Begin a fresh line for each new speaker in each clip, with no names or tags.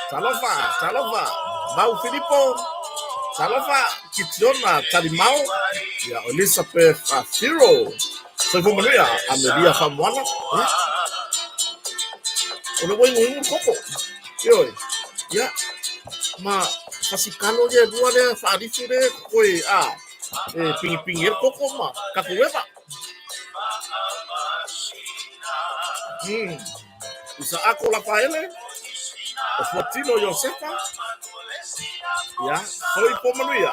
Talofa, Mau Filippo, Talofa, Kitiona, Talimau, ya Elizabeth Firo, soy Maria, Amelia Famwana, Ono voy un coco, yo, ya, ma, fasikalo je dua de farifu de koi pingi coco ma, kakuweba. Isa ako la paele, o Fortino Josefa, ya, soy Maria.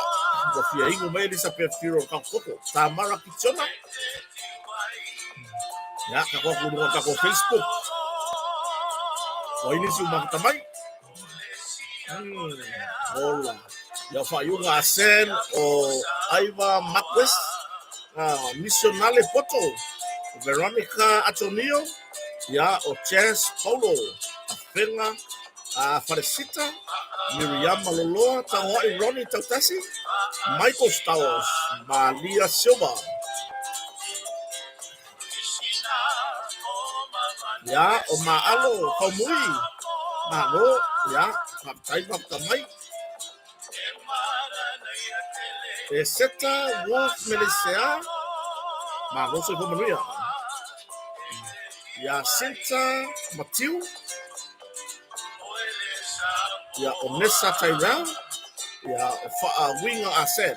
Wafia ingo mai Elizabeth Firo Kakoko, Tamara Kichona, ya, kako kudu kako Facebook, o ini sumang tamay, hola, ya fa yung asen o Aiva Marquez, Missionale Poto, Veronica Antonio, ya, o Chess Paulo, Afenga, Faresita, Miriam Maloloa, Tangoi Ronnie Tautasi, Michael Stowers, Malia Silva, ya, o Maalo, Kamui, Malo, ya, Kaptai Kaptamai, Seta Wolf Melisea, Malo soy Maria, ya, Sinta Matthew, ya, Onessa Tyrell, ya, Winger Asen.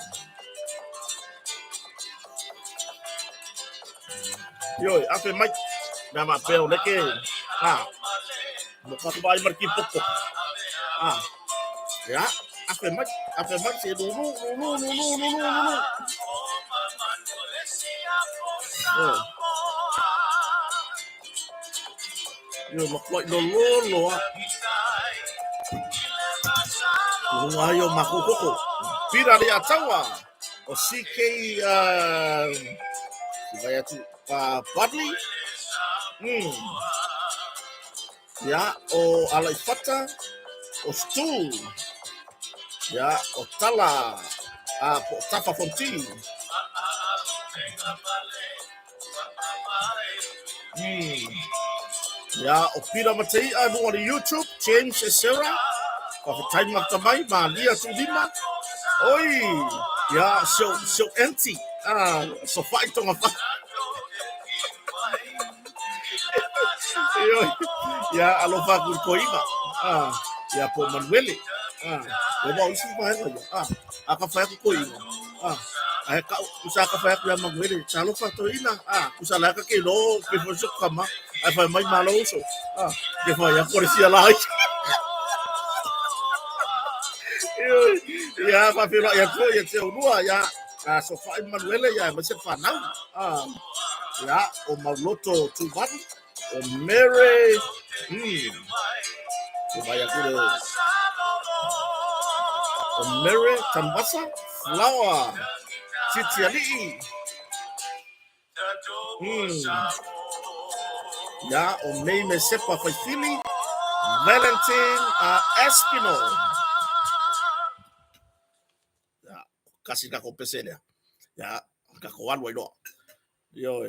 Yo, afe Mike, na mapeo leke, muka kubai marki poko, ya, afe Mike se dulu. Yo, makuat lolo, Ayo makukoko, pira de atawa, o CK, vaya tu, Barley, ya, o Alaifata, o Stu, ya, o Tala, Tafa Fonti, ya, o Pira Matei, anu on YouTube, James Sarah, o Time Matamai, Malia Tulima, oi, ya, so empty, so fight on a fight. Ya, alofa kukoima, ya po Manuele, mau isi mahal aja, akafaya kukoima, ka usaka faya kuya Manuele, alofa to ina, usalaka kilo, pefosok kama, fa mai maloso, que faya policía lá. Ya, fa filo ya ko ya se unua ya, sofa Manuele ya mese fanau, ya, o Mauloto Tuvan, o Mary, vaya kule, o Mary Tambasa, Flower, Titiali, ya, o May Mesepa Faifili, Valentine Espino, ya, kasih kako pesel ya, kako one way lo, yo.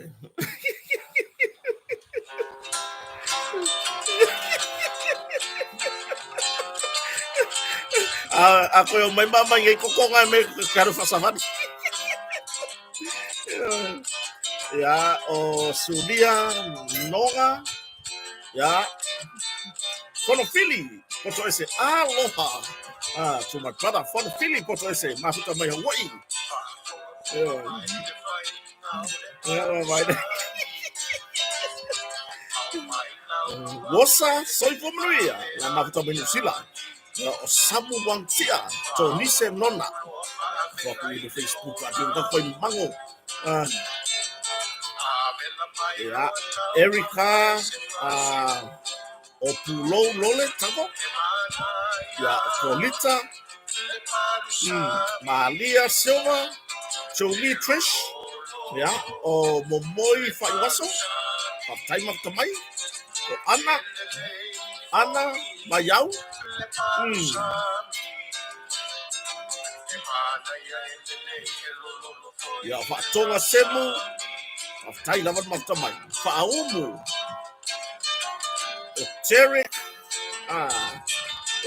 Ako yung may mamangay ko nga may karo fasaman. Ya, o Sudia Noga, ya, Fonofili, poto ese, aloha, to my brother, Fonofili, poto ese, masuta may Hawaii. Wosa, soy Maria, la masuta may New Zealand. Samu Wantia, Tonise Nona, waktu di Facebook ada yang kau mango, ya Erika, Opulo Lole, tahu, ya Polita, Malia Silva, Jolie Trish, ya, o Momoi Faiwaso, Time of Kamai, Ana Bayau, Ia whaatonga semu. Aftai lawan magtamai. Whaaumu. O Cherek.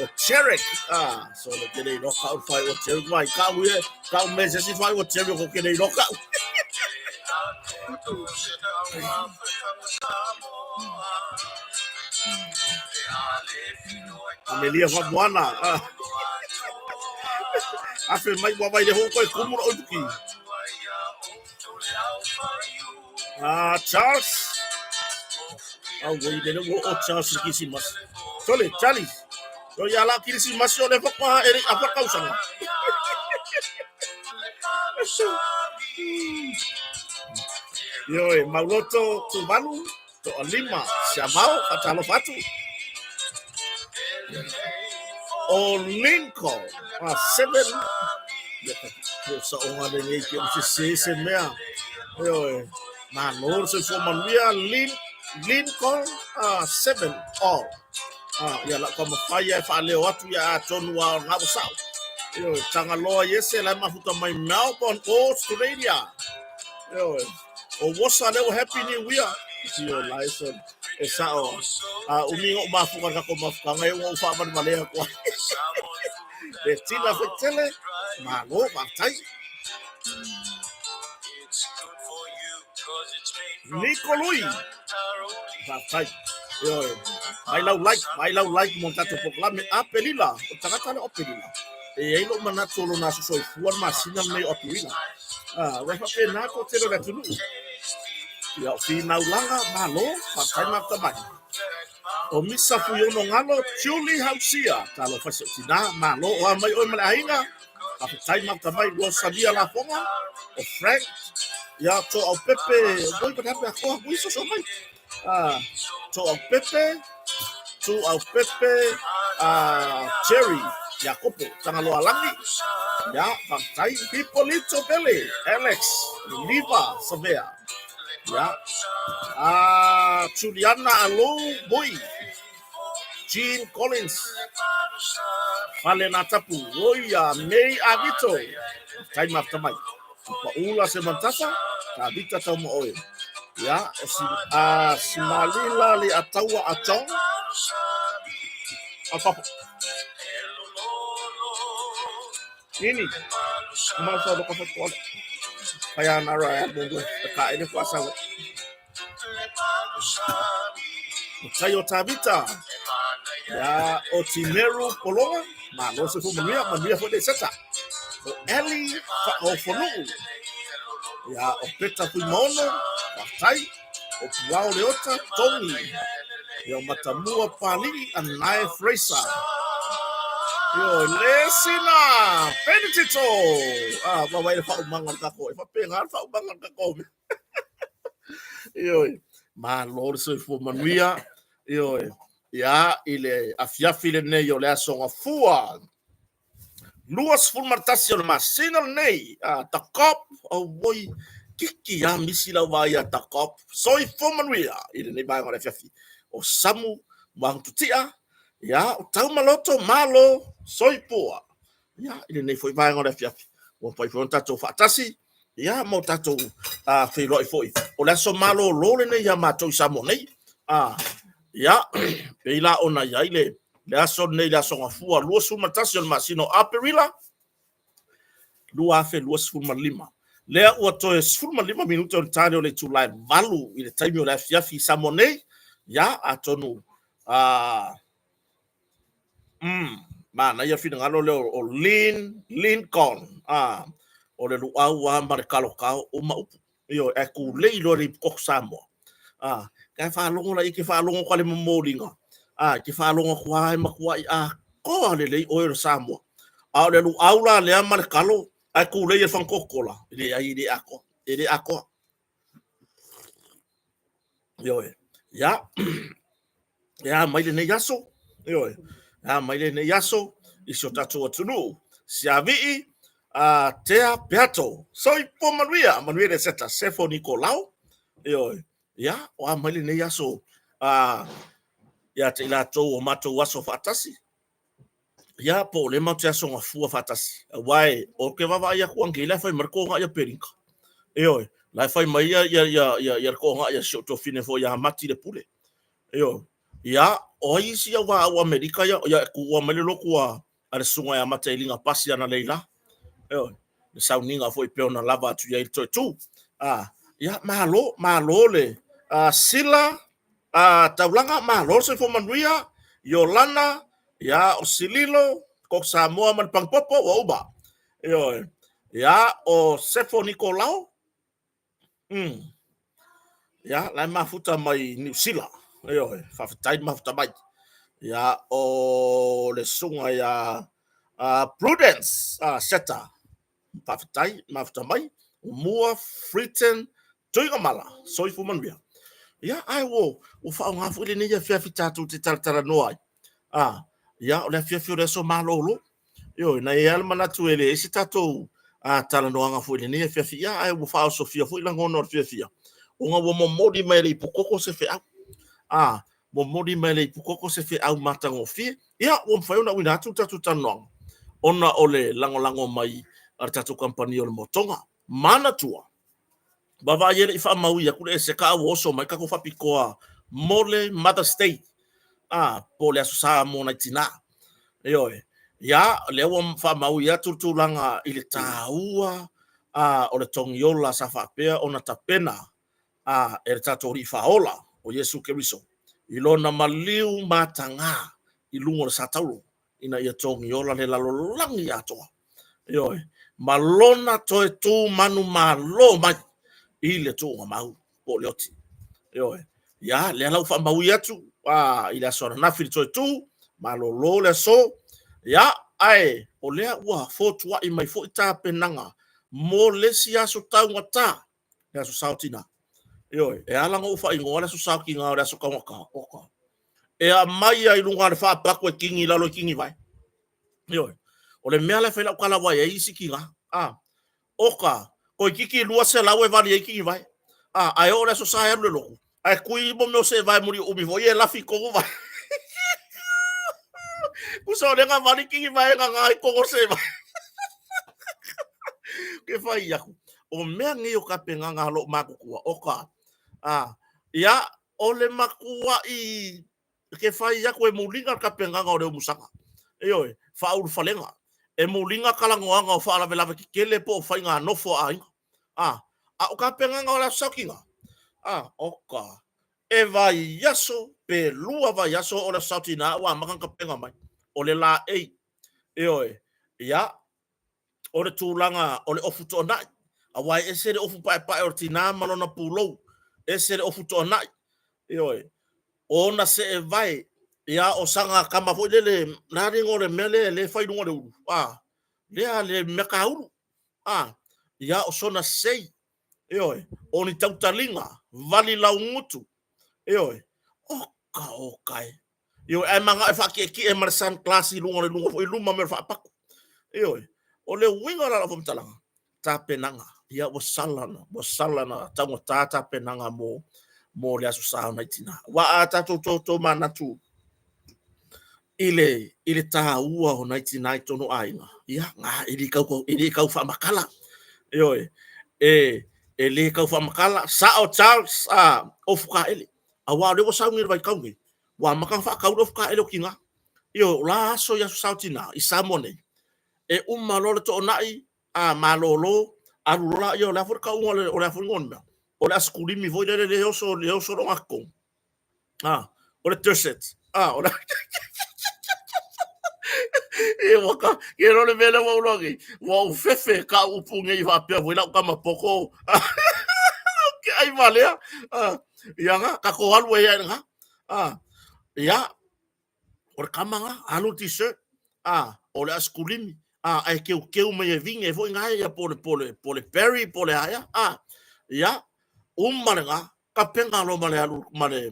O Cherek. So le kene no kau fai o Cherek mai. Kau mese si fai o Cherek o kene no kau. Amelia Fabuana. Afe mai wabai de hoko e kumura o tuki. Charles. Woi de no o Charles kisimas. Sole, Charles. So ya la kisimas yo le fakwa eri apa kausanga. Yo, Mauloto Tuvalu, to Olima, Shamao, Fatalo Fatu. O Lincoln, 7. So on the lake, you see, Semea. Yo, Manor, so for Maria, Lincoln, 7 all. Ya la como fire, Faleo, what we are John Wow, Nabusau. Yo, Tangaloa, yes, and I'm out of my Melbourne, Australia. Yo, o wosa leo happy new year sio license sao umingo mafuka ka ko mafuka ngai wo fa man male ko e tina fetele malo matai Nicolui matai yo I love like montato proclame apelila o takata opelila e ilo manato lo naso so fuan masina me opelila wa fa pena ko tero da tulu ya final langa malo patai matamai o misa fuyo no ngalo Julie Hausia talo fasotina malo wa mai o malainga patai matamai lo sabia la fonga o Frank ya to o Pepe boy pa tapo ko buiso so mai to o Pepe Cherry Jacopo tangalo alangi ya patai Pipolito Pele Alex Liva Savea ya Juliana Alo Boy Jean Collins Valena Tapu Roya May Agito time after Mike Paula Semantasa Tabita Tomo Oil ya Simalila Li Atawa Atong apa ini masa do kafat ko kaya nara mungo ka ini kuasa Sayo Tabita ya Otimeru Polonga malo se fu mania fo de seta o Eli o Fonu ya o Peter Kumono Patai o Puao Leota Tony ya Matamua Pali Anai Fraser yo lesina Benedito babai fa umangan kako fa pengar fa umangan kako yo malo se fu mania yo ya ile afiafile ne yo le songa fua luas fulmartasion masinal nei takop o boy kiki ya misila vaya takop soi fomanuia ile ne ba ngore fiafi o samu bang tutia ya o tau maloto malo soi poa ya ile ne foi ba ngore fiafi o pai fronta to fatasi ya mo tato fe loi foi o la so malo lole ne ya mato samo nei ya peila ona ya ile le aso nei la songa fua luas fulmartasion masino aperila lua fe luas fulmalima lea ua toe 15 minuta o le tale o le tulai valu i le taimi o le afiafi samonei ya atonu mana ia finagalo le o Lincoln o le luau a marekalokao uma upu io e kulei lo ri kok Samoa kai whalongo la i ke whalongo kwa le mamolinga ke whalongo kwa e makuai ko le lei o Samoa a le luau la le marekalo ai kulei e fankokola ile ai ile ako yo ya ya mai le yaso yo ya mai le yaso i so tatu atunu siavi tea peato soi po manuia de seta sefo Nicolau yo ya o mai le yaso ya te la to o mato waso fatasi ya po le mau tia songa fua fatasi wai o ke vava ia kuang ke la fai marko nga ia perinka oi la fai mai ia ko nga ia shot of fine fo ya mati le pule ya o isi ya wa Amerika ya ku wa mele lo kuwa ale sunga ya mata ilinga pasi ana leila le sauninga fo i peona lava tu ya to tu ya malo le sila taulanga malo se fo manuia Yolana ya o sililo ko Samoa man pangpopo wa uba ya o Sefo Nicolau ya la mafuta mai New Zealand fafatai mafuta mai ya o le sunga ya Prudence seta fafatai mafuta mai mua Fritain tuigamala soi fu manbia ya ai wo o fa nga fu le ne ya fia fitatu te tartara noai ya o le fia fia so malolo na ia mana tu ele isi tato tala no nga fu le ne fia fia ai wo fa so fia fu la ngono fia fia o nga wo modi mai le pukoko se fia mo modi mai le pukoko se fia au matango fia ya wo fa ona wina tu tatu tanong ona ole lango mai ar tatu company o motonga mana tua bava yele ifa mau ya kule se ka wo so mai ka ko fa pikoa mole mother state pole asosa mo na tina ya lewa fa mau ya turtulanga ile taua o le tongiola sa fa pe ona tapena e tato ri faola o Yesu Keriso ilona maliu matanga ilungo sa taulo ina ia tongiola le lalolangi atoa malona toe tu manu malo mai ile tu mau polioti ya le lau fa mau yatu ile sora na fil tu malolo le so ya ai o le ua fotu i mai fo ta penanga mo le sia so tau ngata ya so sautina e ala ngo fa ingo ala so sauki nga ala so ka oka e a mai ai lunga fa pa ko kingi la lo kingi vai o le mea le fela kala wa ya isi kinga oka ko kiki lua se la we vali kingi vai ai ora so sa le lo ai kui mo me se vai muri ubi vo ye la fi ko vai kuso le nga vali kingi vai nga ko se vai ke fai ya o mea ngi o ka penga nga lo makukua oka ya ole makua i ke fai ya ko e mulinga ka penga nga o le musaka fa ur falenga e mulinga kala ngoanga o fa la vela ki kele po fai nga no fo ai o ka penga nga o la sakinga oka e vai yaso pe lua vai yaso o la satina wa makan ka penga mai o le la ya o le tūlanga o le ofu tōnai awai ese le ofu pai pai o tina malona pulo ese le ofu tōnai ona se e vai ya o sanga kama foi le nari ngore mele le fai ngore uru le meka uru ya o sona sei oni tautalinga vali laungutu okai e manga e faki ki e marsan klasi lunga foi luma mer fa paku o le winga la fom talanga ta penanga ya o salana tango tata penanga mo le aso sa na tina wa ata to manatu ile ta ua o 99 tono ainga ya nga ili kau fa makala le kau fa makala sa o Charles o fuka ele awa le o sa ngi vai kaungi wa makan fa kau do fuka ele kinga la so ya so tina isamone e malolo to nai malolo arula la furka o la furgonda o la skulimi voi le oso ro ngako o le terset o la e waka e no le vele wa ulogi wa fefe ka upunge i va pe voi la kama poko ke ai vale yanga ka ko alwe ya nga ya o kamanga alu t-shirt o le skulimi ai que me vinha vou engaia por Perry por aya ya manga kapenga lo mane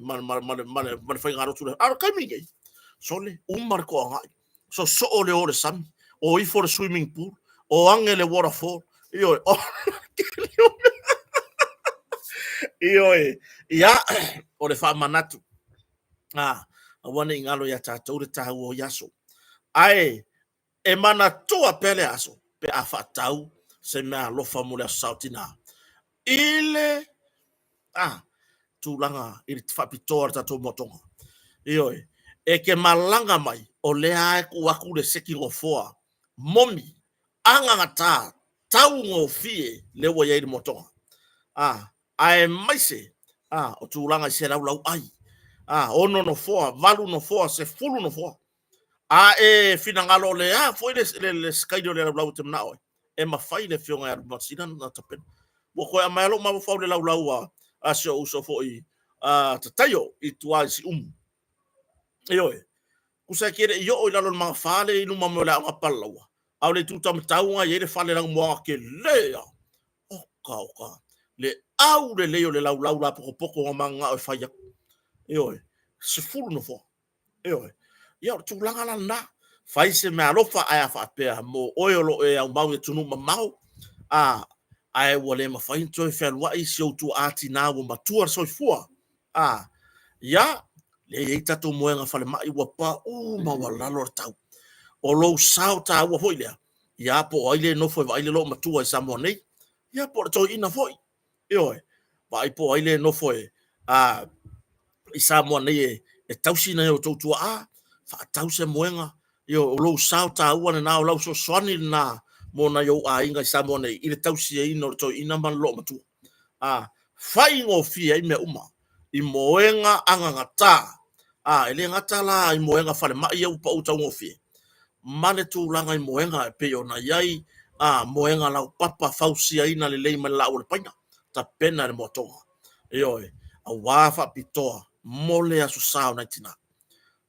fai ngaro tu kaminge sole marco nga so ole sam o i for swimming pool o angele waterfall ya o le fa manatu wana ingalo ya tatu le tahu o yaso ai e mana tua pele aso pe afatau se mea lofa mule sautina ile tulanga ili tfapitoa tato motonga ioi e ke malanga mai o lea e ku aku le seki ngofoa momi anga ngata tau ngofie le wa yai motonga ai maise o tulanga se lau ai ono no foa valu no foa se fulu no foa e finangalo le foi le skaido le lau te nao e mafai le fionga ya masina na tapen wo ko a malo ma fo le lau a so uso foi tatayo i tua si Ioe. Kusa kere yo o lalo mga fale inu mamola ang apalawa. Au le tutam taunga yere fale lang mga ke lea. Oka. Le au le leo le lau la poko nga mga o faya. Ioe. Se fulu no fo. Ioe. Ia tu langa la na. Fai se me alofa aya fa pea mo oiolo e au mau e tunu mamau. Ai wale ma fai ntoi felwa i si o tu ati na wo matua soi fua. Ya le e tatu moenga fale mai wa pa ma wala lo tau o lo sao ta wa foi ya po ai le no foi vai le lo matua sa mo nei ya por to ina foi oi vai po ai le no foi i sa mo nei e tausi na o tu fa tausi moenga yo lo sao ta wa na lo so soni na mo na yo inga sa mo nei i le tausi e no to ina man lo matua fai ngo fi ai me i moenga anga ngata ele ngata la i moenga fale mai au pa uta ngofi mane tu langa i moenga pe ona yai moenga la papa fausi ina le leima la o paina ta pena le motonga oi a wafa pitoa mole asu sao na tina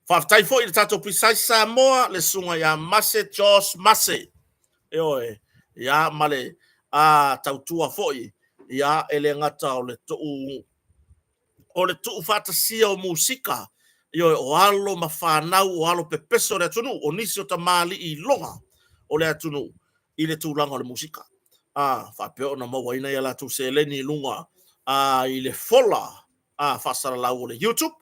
fa tai fo i tato precise Samoa le sunga ya Mase Jos Mase oi ya male tautua foi ya ele ngata o le tu fatasia o musika o alo mafanau o alo pepeso le tunu o nisi o tamali i longa o le tunu i le tūlanga o le musika fa peo na mawaina ia la tu se leni lunga i le fola fasara lau o le YouTube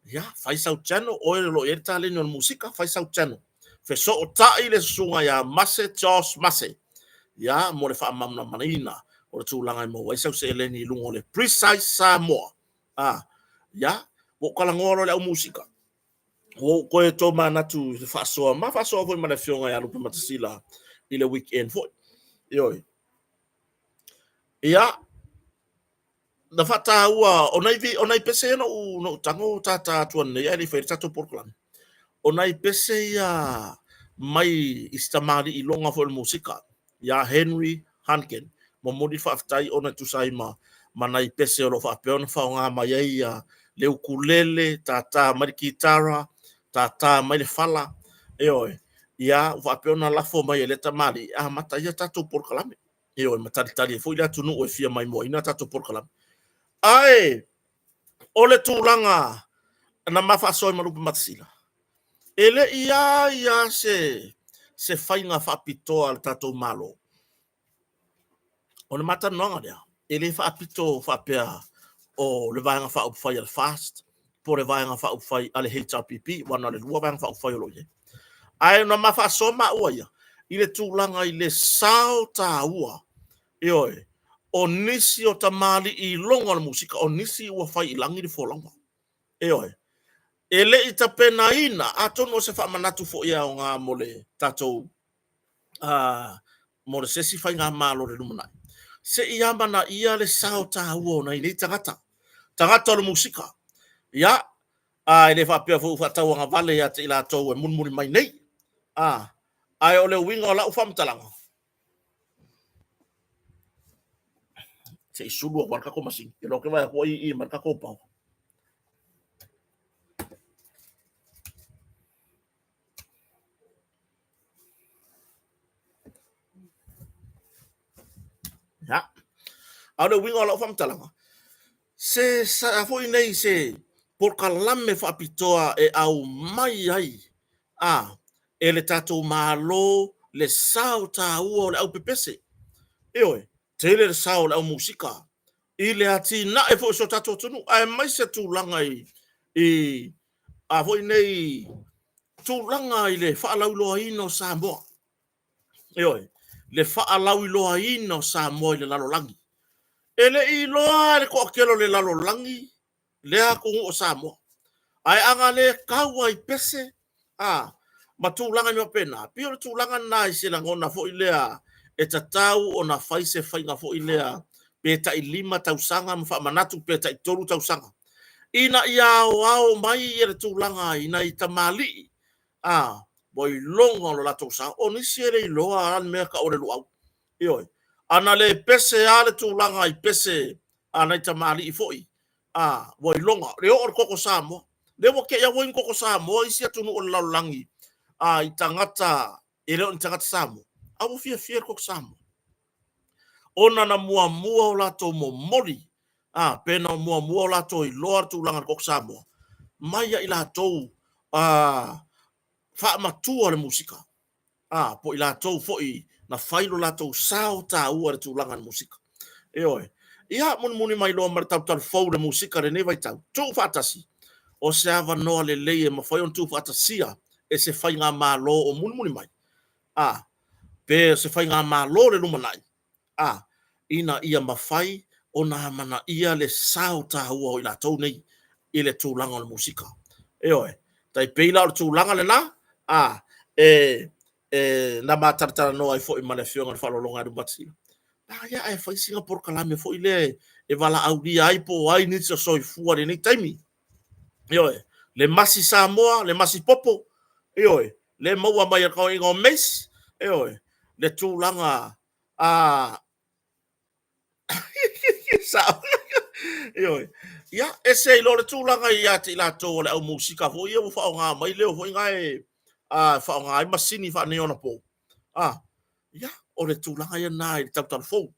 ya faisau channel o le lo yerta leni o le musika faisau channel fe so o ta i le sunga ya Mase Jos Mase ya mo le fa mamna manina o le tūlanga i mawaisau se leni lunga o le Precise Samoa ya wo kala ngolo le musika wo ko e to mana tu faso foi mana fionga ya lupa matasila ile weekend foi yoi ya da fata ua onai pese no tango tata tu ne ya ni fe tata porklan onai pese ya mai istamari ilonga foi musika ya Henry Hanken mo modify tai ona tu saima manai pese ro fa peon fa nga mai ya le ukulele tata mai kitara tata mai le fala ya va peona la fo mai le tamari mata ya tatu por kalame matari tali foi la tunu o fia mai mo ina tatu por kalame ai ole tulanga na mafaso mai lupa matsila ele ia se fainga fa pito al tatu malo ona mata nonga dia ele fa pito fa pea o le vaanga fa upfai al fast por le vaanga fa upfai al HRPP wana le lua vaanga fa upfai lo ye ai no ma fa soma oia ile tulanga ile sao ta ua oi o nisi o tamali i longa le musika o nisi ua fai ilangi le folanga oi ele ita pena ina atono se fa manatu fo ia o nga mole tato mole sesi fai nga malo le lumana se ia mana ia le sao ta ua na ile tangata le musika ya ele fa pe fo fa tawa nga vale ya te ila to e munmuri mai nei ai ole winga o la u famtalanga se isulu o marka ko masing e lo que vai ko i marka ko pau ya ole winga o la u famtalanga se sa foi nei se por kalame fa pitoa e au mai ai ele tato malo le sao ta ua le au pepese oi tele le sao le au musika ile ati na e fo so tato tunu ai mai se tu langa i foi nei tūlanga i le whaalau loa ino Samoa. Ioi, le whaalau loa ino Samoa i le lalolangi. Ele i loa le ko akelo le lalolangi, le a kungu o Samoa. Ai anga le kaua i pese, ma tūlanga ni pena. Pio le tūlanga na i sila ngona fo i lea, e tatau o na faise whainga fo i lea, peta i 5 tausanga, mwha manatu peta i 3 tausanga. Ina i ao mai i le tūlanga, ina i tamali, boi longa lo la tausa, o nisi ele i loa an mea ka ore luau. Ioi, ana le pese ale tūlanga i pese, ana i tamali i foi, boi longa, leo or koko Samoa, leo ke ia woin koko Samoa, isi atunu o laulangi, i tangata, e leo ni tangata Samoa, awu fia koko Samoa. Ona na mua o lato mo mori, pena mua o lato i loa tūlanga koko Samoa. Maia i lato, wha matua le musika. Po i lato foi na whailo lato sao ta ua le tūlanga le musika. Eoi, ia muni mai loa maritau talu fau le musika le newa i tau. Tū whaatasi, o se awa noa le leie ma whai on tū whaatasia, e se whai ngā mālo o muni mai. Pe se whai ngā mālo le lumanai. Ina ia mawhai o nā mana ia le sao tā ua o i lato nei, i le tūlanga le musika. Eoi, tai peila o le tūlanga le na, na mataratara noa i fo i male fionga le whalolonga du batsila. Ia e whai Singapore kalame fo i le e wala audi ai po ai nitsa soi fua le nei taimi. Ioi, le masi Samoa, le masi popo. Ioi, le maua mai a kau ingo mes. Ioi, le tūlanga sao. Ioi, ia ese i lo le tūlanga i ati la tō le au musika fo i au whao ngā mai leo fo i ngai whao ngā i masini wha neona po. Ia, o le tūlanga ia nai le tautara fo.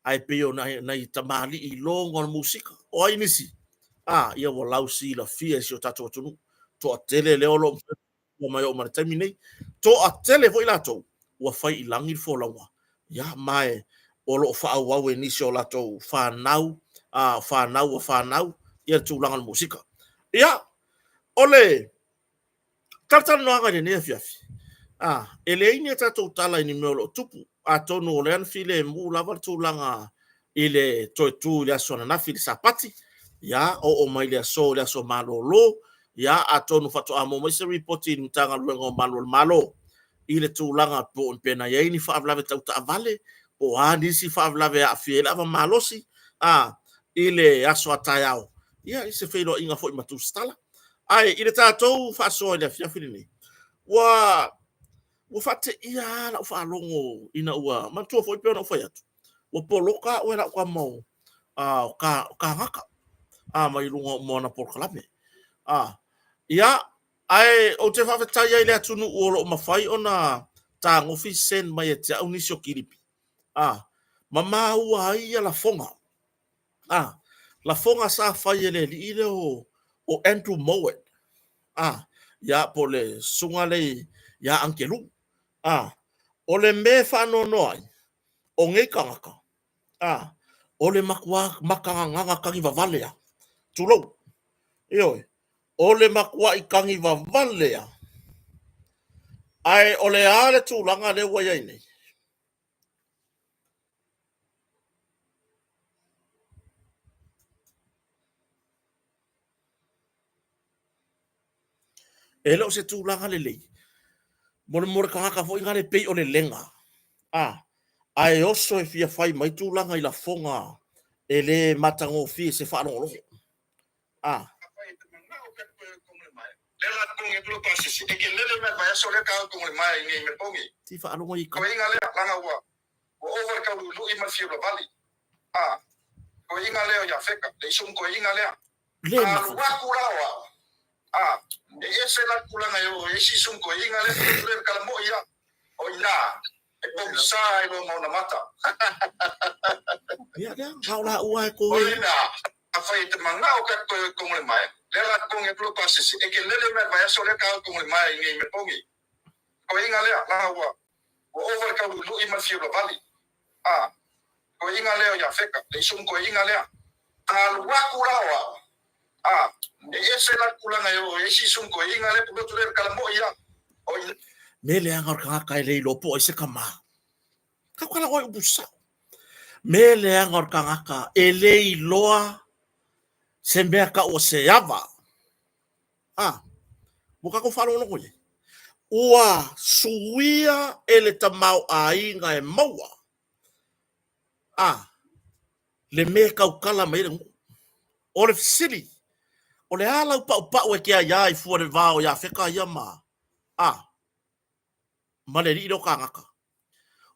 Ai peo nei tamali i longa le musika. O ai nisi. Ia wa lausi la fia si o tato atunu. To a tele leo lo mai o mara taimi nei. To a tele fo i lato. Ua whai i langi fo laua. Ia mai o lo whaau au e nisi o lato whanau. Whanau. Ia tūlanga le musika. Ia, ole tartana noanga le nea fiafi. Ele ini tato tala ini meo lo tupu. Tonu o lean file mu lava tūlanga i le toi tū le aso na nafi le sapati. Ia, o mai le aso malo lo. Ia, tonu fatu amo mai se reporti ni tanga luenga o malo. I le tūlanga po pena ia ini whaavlave tau ta avale. O nisi whaavlave a fiela ava malosi. I le aso atai au. Ia, i se whailo inga fo i matu stala. Ai, i le tātou whaasoa i le fiafiri ni. Ua fate ia la ufa longo ina ua mantua foi pe na foi atu. Ua poloka o la kwa mau. Ka ngaka. Mai lunga mo na por kalame. Ia ai o te fa tai ai le atu no o mafai ona ta ngofi sen mai te au nisio kiripi. Mama ua ia la fonga. La fonga sa fai ele li ile o Andrew Mowat. Ya pole sungale ya ankelu. Ole me whano noi, o ngei kangaka. Ole makanga nganga kangi wavalea. Tulou. Ioi. Ole makua i kangi wavalea. Ai ole ale tūlanga le wai nei. Ele se tūlanga le lei. Mole kangaka fo ingane pei o le lenga. Ai oso e fia fai mai tūlanga i la fonga e le matango fi se whanongoloho.
Lela kongi pulu pasisi. Eki lele me vai so le kau kongi mai ngi me pongi.
Ti whanongo i
Ko inga le langa ua. O over kau lu i ma fiu la vali. Ko inga leo ya feka. Le sum ko inga lea. Wa kurawa. Ese la kulanga yo esi sum ko inga le kala mo ia. O ina. E pom sai lo mo na mata.
Ya ngau la ua ko.
O ina. Afai te mangau ka kongi mai. Lela kongi pulu pasisi. Eki lele me vai so le kau kongi mai ngi me pongi. Ko inga lea langa ua. O over kau lu i ma fiu la vali. Ko inga leo ya feka. Le sum ko inga lea. Al wakurawa. e ese la kulanga yo e si sum ko inga le pulo tule kala mo ya o
me le anga ka ka le lo po se kama ka kala o busa me le anga ka ele loa se me ka o se ava buka ko falo no ko ua suia ele tamau a inga e maua le me ka ukala mai le o le sili o le ala pa o ke ia i fu le vao ya feka ia ma ma le ri ka ngaka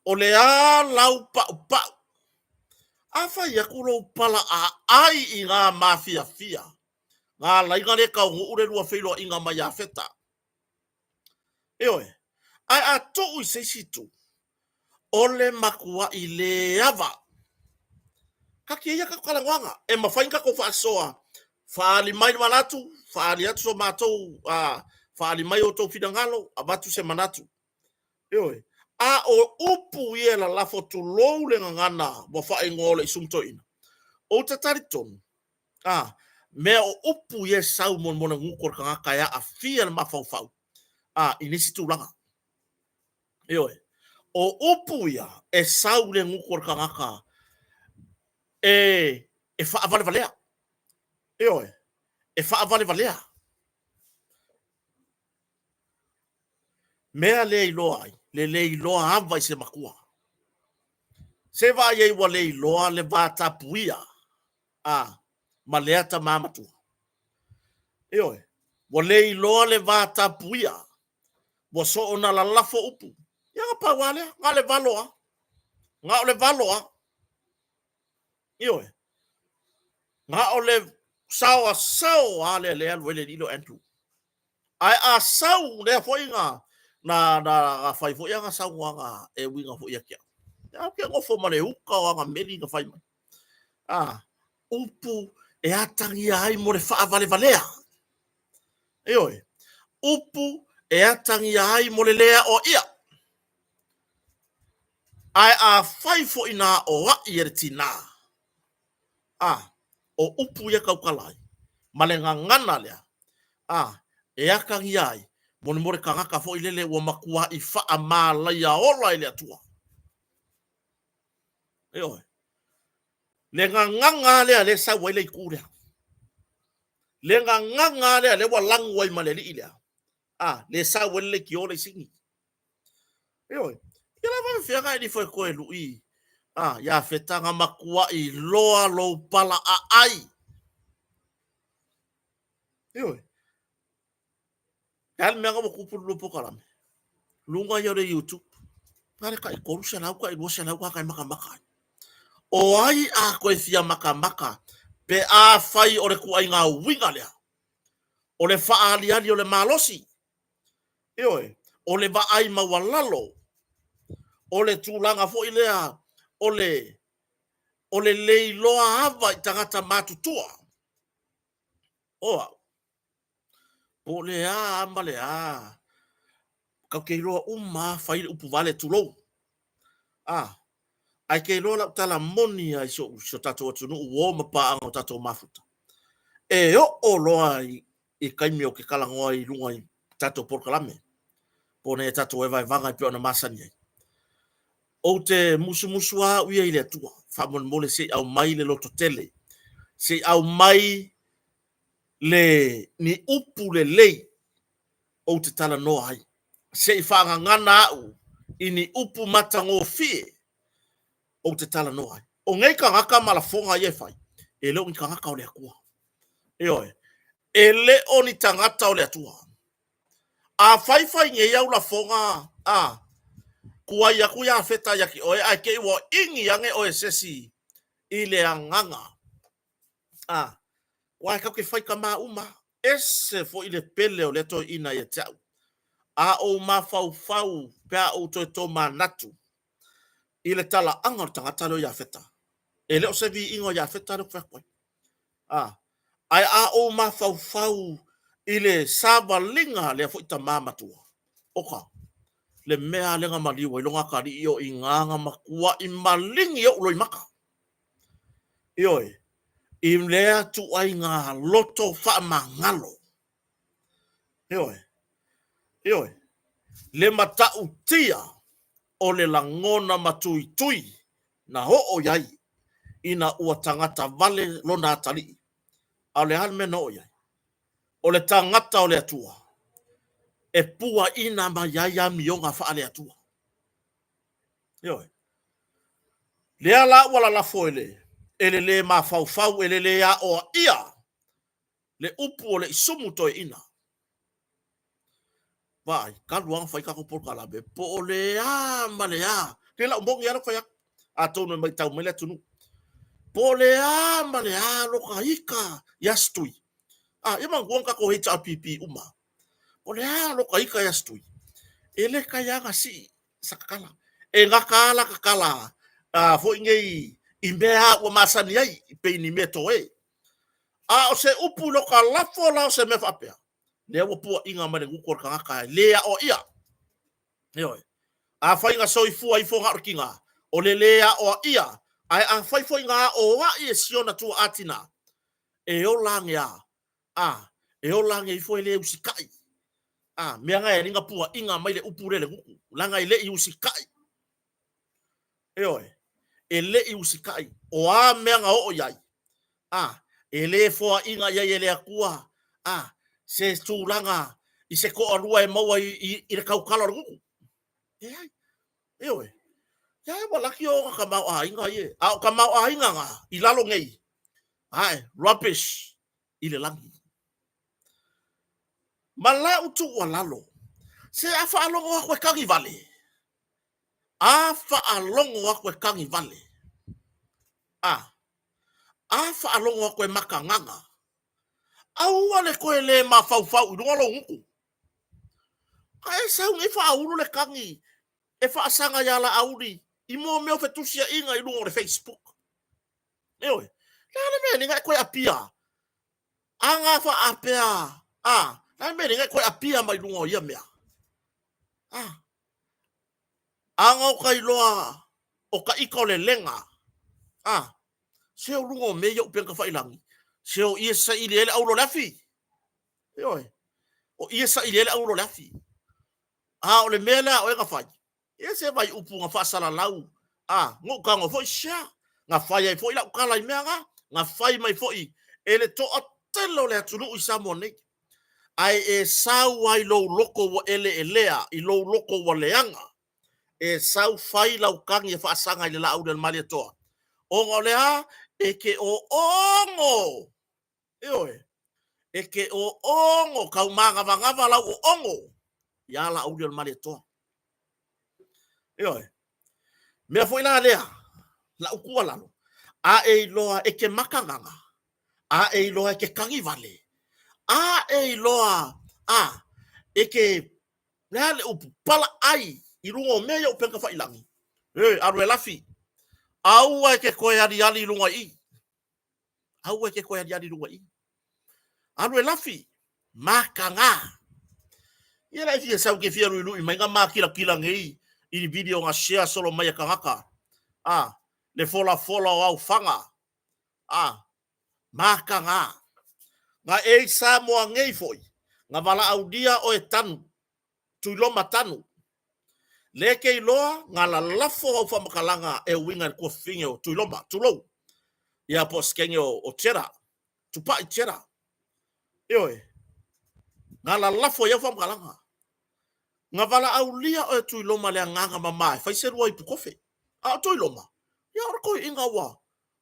o le ala pa afa ia kulo pala ai i ngā mafia fia ngā laiga le ka ngu ure lua feilo inga mai ya feta ai a to u se situ o le makua i le ava ka kia ka kala wanga e mafainga ko fa soa faali mai manatu faali atu so matou faali mai o to fidangalo abatu se manatu o upu ia la lafo tu lou le ngana mo fa ingole sumto ina o tatari tonu me o upu ia sau mon mona ngukor ka kaya a fia ma fau inisi tu langa o upu ia e sau le ngukor ka ngaka e fa avale valea e fa avale valea mea le iloa ai le iloa ava i se makua se va ye wa le iloa le va tapuia ma le ata mamatu wa le iloa le va tapuia wa so ona la lafo upu ya pa wale nga le valoa nga o le sao ale le wele ilo entu ai a sau le foi nga na fai foi nga sau nga e winga foi kia ya ke ngo fo mane uka nga meli nga fai upu e atangi ai mo le fa valea upu e atangi ai mo le lea o ia ai a fai fo ina o wa iertina o upu ia kaukalai male ngana lea e akangi ai mo kangaka fo ilele wa makua i fa amala ya ola ile atua le nganga le sa wele ikure le nganga le wa langwai maleli ile le sa wele ki ola singi ila va fia ni foi ko lui ya fetanga makua i loa lo pala ai Kal me ngamo kupur lupo kalam. Lunga yore YouTube. Ngare kai korusha na kwa ibosha na kwa kai maka. O ai a ko fia maka. Pe a fai ore ku ai nga winga lea. O le fa ali o le malosi. O le va ai mawalalo. O le tulanga fo ilea. O le leiloa ava i tangata matutua. O le ambale ka ke roa fai upu vale tulo ai ke roa tala moni ai so tato tunu uo mapa ang tato mafuta o loa i kaimi o ke kala ngoa i lunga i tato porkalame pone tato e vai vanga i pio na masani o te musu a uia i le atua whamon mole se au mai le loto tele se au mai le ni upu le lei o te tala noa ai se i whanga ngana au ini upu matango fie o te tala noa ai o ngai ka ngaka malafonga i e whai e leo ni ka ngaka o le akua e le o ni tangata o le atua a whai nge iau la fonga kua ia kuia feta yaki oe ai kei wo ingi ange o e sesi i le anganga wai ka ke whai ka maa uma ese fo i le pele o le to ina i tau o ma fau pea o to manatu i le tala anga tangata lo ia feta e le o se vi ingo ia feta lo kwekwe ai o ma fau i le savalinga le fo ita mamatua oka le mea lenga maliwa i longa kari i o inganga makua i malingi o loi maka Imlea tu ai ngā loto wha mangalo. Eoi. Le matau tia o le langona matui tui na ho o yai ina ua tangata vale lona atali. Au le hal mena o yai. O le tangata o le atua. E pua ina ma yai mionga wha le atua. Eoi. Le ala wala la foile. Ele le ma fau ele le a o ia. Le upu o le isumu toi ina. Vai, kaluang fai ka ko por kala be po le a ma le a. Ke la umbong ya ko ya. A tonu mai tau mai le tunu. Po le a ma le a lo ka ika yastui. Ia mang ka ko hita pipi uma. Po le a lo ka ika yastui. Ele ka ya ngasi sakakala. E ngakala kakala. Fo ngei i mea ua masani ai pe ni meto e. O se upu lo ka lafo la o se me whapea. Lea ua pua inga mane ngukor ka ngaka lea o ia. Eoi. A whainga soifua i fonga arkinga. O le lea o ia. Ai a whaifoinga o wa i e siona tua atina. E o lange a. E o lange i foi le usikai. Mea ngai e ringa pua inga mai le upu le nguku. Langa i le i usikai. Eoi. E le i usikai. O a mea nga o yai. E le foa inga ia ele akua. Se tūranga i se ko arua e maua i le kaukala ruku. Eoi. Ia wa laki o ka mau a inga ie. O ka mau a inga nga i lalo ngei. Rubbish i le langi. Ma la utu wa lalo. Se a whaalongo a koe kangi vale. A whaalongo a koe kangi vale. A whaalongo a koe makanganga. Aua le koe le ma fau i runga lo nguku. E sau ngai whaulu le kangi. E whaasanga ya la auri. I mo meo fetusia inga i runga le Facebook. Eoi. Lale mea ni ngai koe apia. Anga wha apea. Lale mea ni ngai koe apia mai runga o ia mea. Anga o kai loa. O ka ika o le lenga. Seo runga o mea upen ka whailangi. Seo ia sa ili ele auro lafi. Eoi. O ia sa ili ele auro lafi. O le mea lea o e ka whai. Ia se vai upu nga whaasala lau. Ngō ka ngō fwoi sia. Nga whai ai fwoi lau kala i mea nga. Nga whai mai fwoi. Ele to a telo le atunu i Samoa nei. Ai e sau ai lou loko wa ele elea. I lou loko wa leanga. E sau whai lau kangi e whaasanga i le lau del mali atoa. Ongo lea e ke o ongo. Eoi. E ke o ongo. Kau ngava lau o ongo. Ia lau del mali atoa. Eoi. Mea foi la lea. La ukua lalo. E loa e ke makanganga. E loa e ke kangi vale. E loa. E ke lea le upu pala ai. I runga o mea ia upenka whailangi. Aru e lafi. Aua e ke koe ari runga i. Aua e ke koe ari runga i. Aru e lafi. Makanga. Ia lai fia sau ke fia rui mai ngā makila ngei. I video nga share solo mai a kangaka. Le fola o au fanga. Maka nga. Nga e Samoa ngei foi. Nga wala au dia o e tanu. Tuiloma tanu. Leke iloa nga la lafo au whamakalanga e winga kua whinge o tuiloma. Tulou. Ia po skenge o tera. Tupa i tera. Eoi. Nga la lafo au whamakalanga. Nga wala au lia o e tuiloma lea nganga mamai. Whaiserua i pukofe. Tuiloma. Ia ora koe inga wa.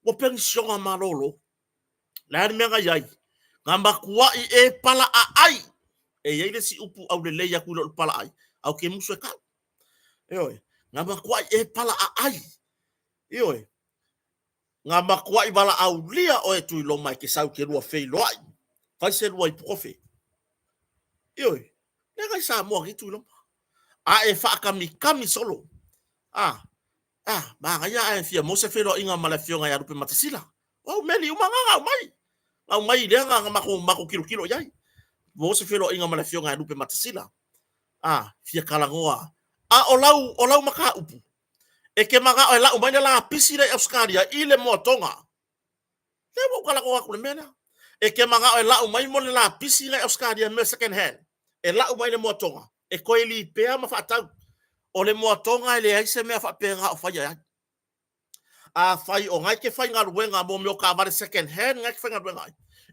Wa pensionga malolo. Lea mea yai. Nga makua i e pala a ai. E yeile si upu au le leia kuilo pala ai. Au ke musu e kau. Eoi. Nga makua i e pala a ai. Eoi. Nga makua i wala au lia o e tuiloma i ke sau ke rua fei loai. Whaiserua i pukofe. Eoi. Lea ngai Samoa ki tuiloma. E whaakami solo. Mga ia e fia mose whero inga malafionga ya rupe matasila. Meli umanga au mai. Au mai lea nga mako kilo yai. Mose whero inga malafionga ya rupe matasila. Fia kalangoa. O lau maka upu. E ke maga o lau mai la pisi rei Australia ile motonga. Le mo kala ko aku le mena. E ke manga e la mai mo le la pisi ngai Australia me second hand. E la mai le mo tonga. E ko ili pea ma fa tau. O le mo tonga le ai se me fa pea o fa ya. A fai o ngai ke fai nga ruenga mo me o ka vale second hand ngai ke fai nga ruenga.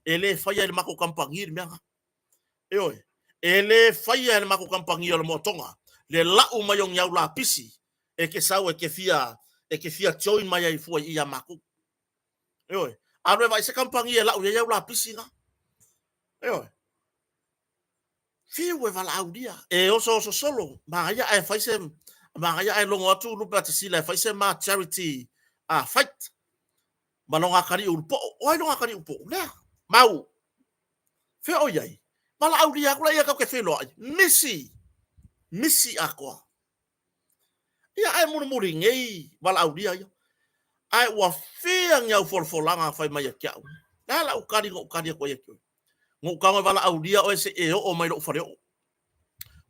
Ele fai le mako kampangi me nga. E oi. Ele fai le mako kampangi o le mo tonga. Le la mai o nyau la pisi. E ke sau e ke fia join mai ai fu ia mako. E oi. Aro vai se kampangi e la o ia la pisi nga. E oi. Fiu e vala audia. E oso solo. Ma ia e fai se ma ia e longo atu lupa te sila e fai se ma charity fight. Ma longa kari upo. Oi longa kari upo. Lea. Mau. Fe o iai. Vala audia kula ia kau ke felo ai. Misi aqua. Ia ai muri ngei vala audia ia. Ai wa fea ngau folfolanga fai mai kiau. Ala ukari ko ia kiau. Ngo kanga vala audia o se e o mai lo fareo.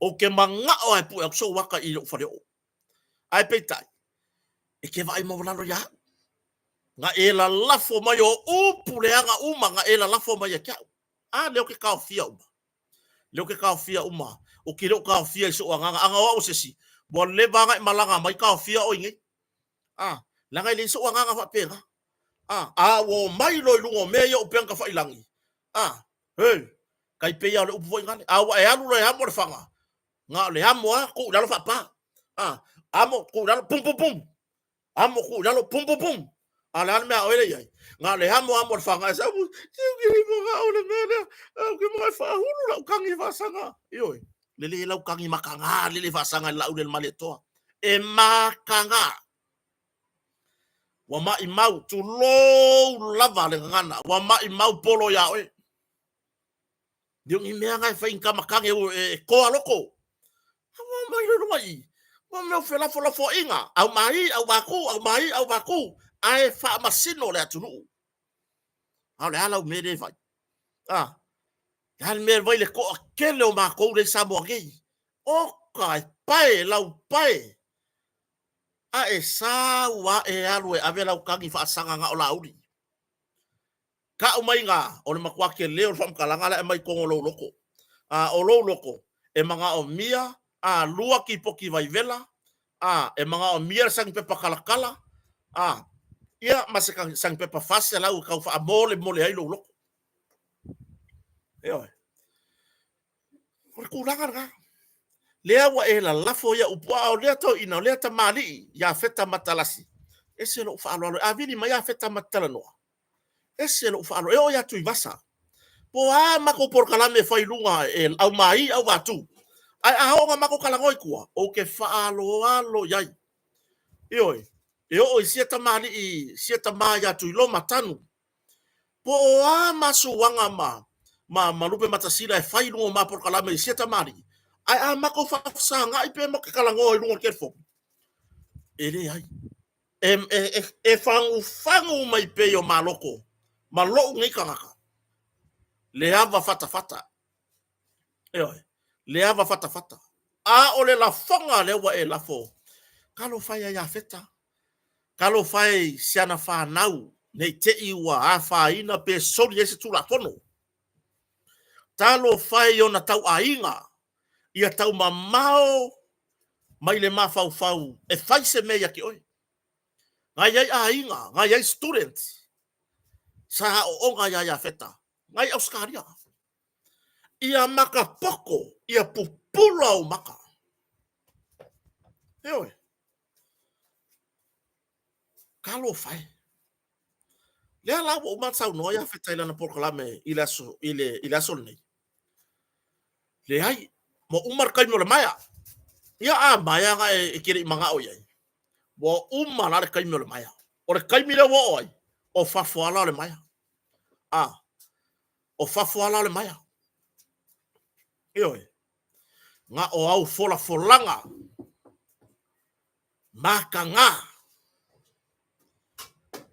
O ke manga o ai pu so waka i lo fareo. Ai petai. E ke vai mo lalo ya. Nga e la lafo mai o upu le anga uma nga e la lafo mai kiau. Leo ke kau fia uma. Leo ke kau fia uma. O ke leo kau fia so anga o se si. Bo le banga malanga mai kau fia o ingi. Langa le so anga fa pega. Wo mai lo lungo me yo penga fa ilangi. Hey, kai pe ya le upu foi ngane. E alu le amo le fanga. Nga le amo ko dalo fa pa. Amo ko dalo pum pum pum. Amo ko dalo pum pum pum. Ala me a ole yai. Nga le amo le fanga sa bu. Ti mo ga ole mena. Ke mo fa hulu la kangi fa sanga. Yoi. Le la kangi makanga le fa sanga la ule male to. E makanga. Wa mai mau tu lo lava le ngana. Wa mai mau polo ya oe. Dio ngi mea ngai fa inka makange e ko aloko. Wa mai lo mai. Wa me fela fo inga. Au mai, au baku. Ai fa masino le atunu. Au le ala me de vai. Hal me vai le ko kele o mako le samo ngi. O kai pai lau pai. E sa wa e alu e avela o kangi fa sanga nga o lauri. Ka o mai nga o le makwa ke leo fam kalanga la mai kongo lo loko. O lo loko e manga o mia lua ki poki vai vela. E manga o mia sang pepa kalakala. Ia masaka sang pepa fase la u kau fa mole ai lo loko. Oi. Ko kulanga nga. Lea wa e la lafo ya upua o lea to ina lea ta mali ya feta matalasi. Ese lo ufa alo avini ma ya feta matalano. Ese lo ufa alo e o ya tu ivasa. Po mako por kalame fai lunga e au mai au watu. Ai ahonga mako kalangoi kua o ke fa alo yai. Ioi. E o sieta mali i sieta ma ya tu lo matanu. Po masu wanga ma malupe matasila e fai lunga ma por kalame i sieta mali. Ai mako fa sanga i pe mo ke kalango i lunga kerfo. Ele ai. Fangu mai pe yo maloko. Malo ngai kangaka. Le ava fata. Eoi. Le ava fata. Ole la fonga le wa e la fo. Kalo fai ya feta. Kalo fai siana fa nau. Nei te iwa a fa ina pe sori ese tu la tono. Talo fai yo na tau ainga. Ia tau mamao mai le mafau. E fai se meia ki oi. Ngai ai ainga, ngai ai student. Sa o ngai ai feta. Ngai auskaria. Ia maka poko, ia pupula o maka. Eoi. Kalo fai. Lea la o matsau no ia feta ila na porkalame ila sol nei. Le ai mo umar kai mo le maya. Ia maya nga e kiri manga o yai. Bo umar le kai mo le maya. O le kai mira wo oi. O fafoala le maya. O fafoala le maya. Eoi. Nga o au folanga. Maka nga.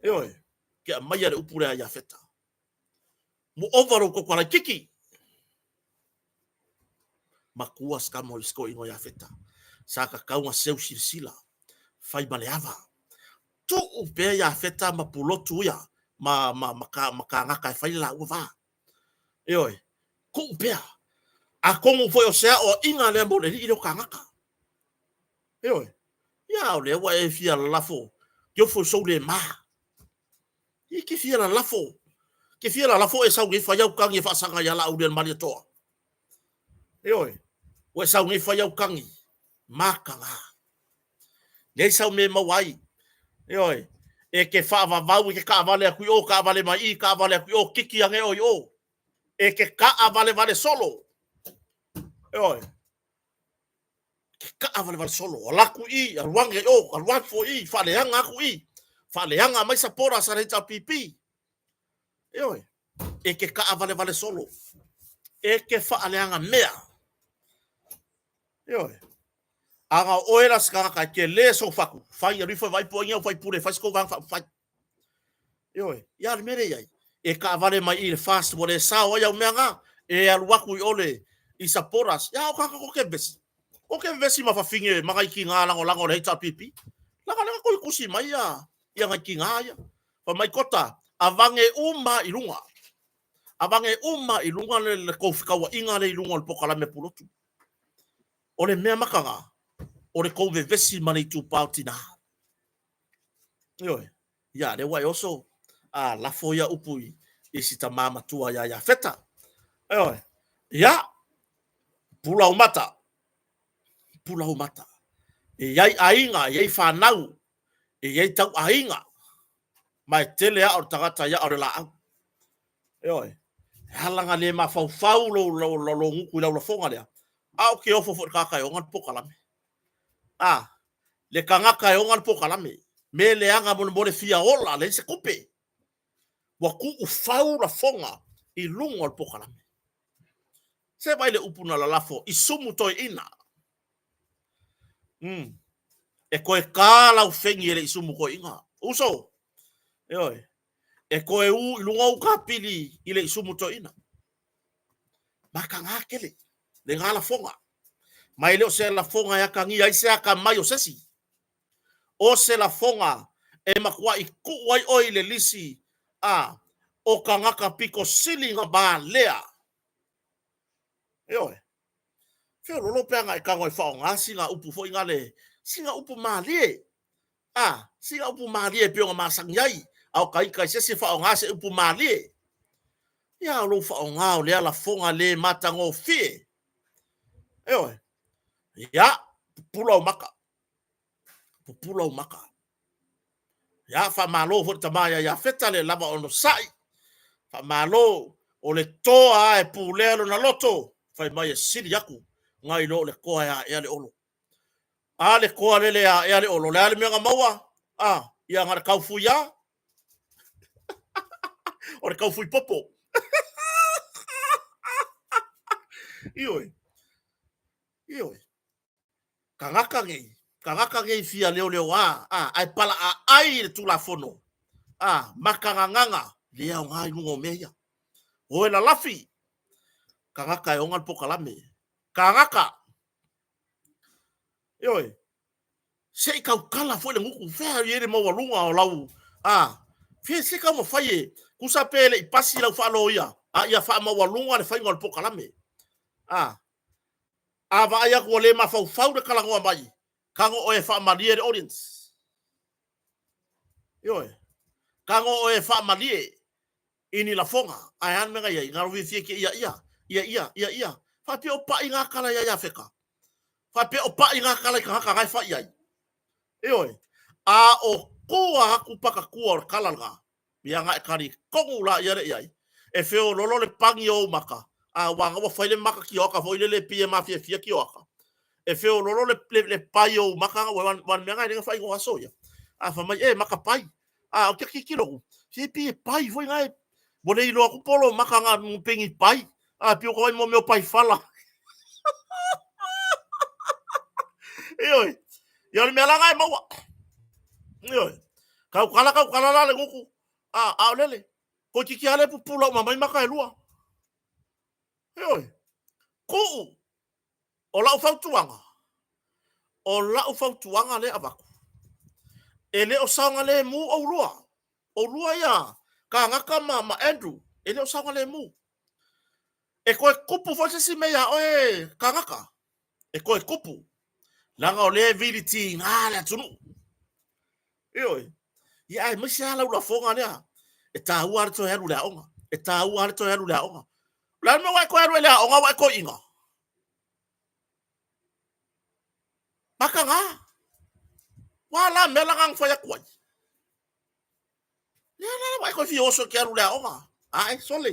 Eoi. Kia maya le upure ya feta. Mo ovaro ko kwa kiki. Makua skamo le sko ingo ya feta. Saka kaunga seu silsila. Fai baleava. Tu upe ya feta mapulotu ya. ngaka e fai la uva. Ioi, ku pea. A kongo foi o sea o inga le mo le ilo kangaka. Ioi, ya o le wa e fia la lafo. Yo fo so le ma. I ki fia la lafo. Ki fia la lafo e sa ngi fa yau kangi fa sanga ya la u den mali toa. Ioi, we sa ngi fa yau kangi. Makanga. Nei sa me mawai. Ioi, e ke fa va va ke ka vale ku o ka vale mai ka vale ku o kiki ange o yo. E ke ka vale solo. Ioi. Ka vale solo. Ala ku I, alwange o, alwan fo I, fa le anga ku I. Fa le anga mai sa pora sa reta pipi. Ioi. E ke ka vale solo. E ke fa le anga mea. Ioi. Anga oera ska ka ke le so faku. Fai rifo vai po ngia fai pure fai sko vang fai. Ioi. Ya mere yai. E ka vale mai I fast mo le sa o ya meanga. E alwaku I ole I sa poras. Ya o ka ko ke besi. O ke vesi ma fa finge makai ki nga lango le ta pipi. Langa ko kusi mai ya. Ia ngai ki nga ya. Pa mai kota avange uma I lunga. Avange uma I lunga le ko fika wa inga le lunga le pokala me pulotu. O le mea makanga. O le ko vesi mani tu pautina. Ioi. Ya le wai oso la foia upui I sita mama tua ya feta. Ioi. Ya pula umata. Pula umata. E yai ainga, yai whanau, e yai tau ainga, mai tele a o tagata ya o le laau. Eoi, halanga le ma fau lo nguku lau la fonga lea. Au ke ofo fo kakai o ngan pokalame. Le kangaka e o ngan pokalame. Me le anga mo le fia ola, le se kupe. Waku u fau la fonga I lungo al pokalame. Se vai le upuna la lafo, I sumu toi ina. E koe kālau whengi ele I sumu koe inga. Uso. Eoi. E koe u lunga u ka pili I le I sumu to ina. Maka ngā kele. Le ngā la fonga. Mai leo se la fonga ya kangi ai se aka mai o sesi. O se la fonga e makua I kuwai oi le lisi o ka ngaka piko sili nga ba lea. Eoi. Feo lolo peanga I kangoi whao ngā singa upu fo inga le. Singa upu maa lie. Singa upu maa lie pio nga masang yai. Au kai sesi whao ngā se upu maa lie. Ia lo whao ngā o lea la fonga le matango fie. Eoi. Ia, pupulau maka. Pupulau maka. Ia, wha malo fo tamaya ia feta le lava ono sai. Wha malo o le toa e pulelo na loto. Whai mai e siri aku. Ngai lo le koa ea le olo. Le koa le ea le olo. Le ale mea maua. Ia ngara kaufu ia. O le kaufu I popo. Ioi. Ioi. Kangaka ngei fia leo ai pala ai le tula fono. Makanganga lea ngai nungo meia. O la lafi. Kangaka e ongal pokalame. Kangaka. Ioi. Se kau kala fo le nguku fea yere mo walunga o lau. Fia se kau mo faye. Kusa pele I pasi lau falo ia. Ia fa mo walunga le fainga o pokalame. Ava aya ko le ma fau de kala ngoa mai. Kango o e fa malie audience. Ioi. Kango o e fa malie. Ini la fonga. Ai an menga ia. Ngaro vi fie ke ia. Fa pe o pa inga kala ia feka. Fa pe o pa inga kala ka haka gai fa ia. Ioi. O kua haku paka kua o kala nga. Ia ngai kari kongu la ia re ia. E feo lolo le pangi o maka. Wanga wa faile maka ki oka. Foile le pia mafia fia ki oka. E feo lolo le pai o maka. Wan mea ngai renga fai ngoa soya. Fa mai maka pai. O kia kikiro. Fie pie pai foi ngai. Bone ilo aku polo maka nga mpengi pai. Pio kawai mo meo pai fala. Ioi. Ioi mea la ngai maua. Ioi. Kau kala la le nguku. Au lele. Ko kiki ale pupula mamai maka e lua. Ioi. Kuu. O lau fautuanga. O lau fautuanga le avaku. E le o saunga le mu o lua. O lua ia. ka ngaka ma Andrew ele o sanga le mu e koe kupu fo se mea oe ka ngaka e koe kupu langa o le viliti ngala tunu ioi ia e misi ala ula fonga nea e ta ua to heru le onga e ta ua to heru le onga la me wa ko heru le onga wa ko inga maka nga wala mela ngang fa ya kwai la wa ko fi oso ke heru le onga ai sole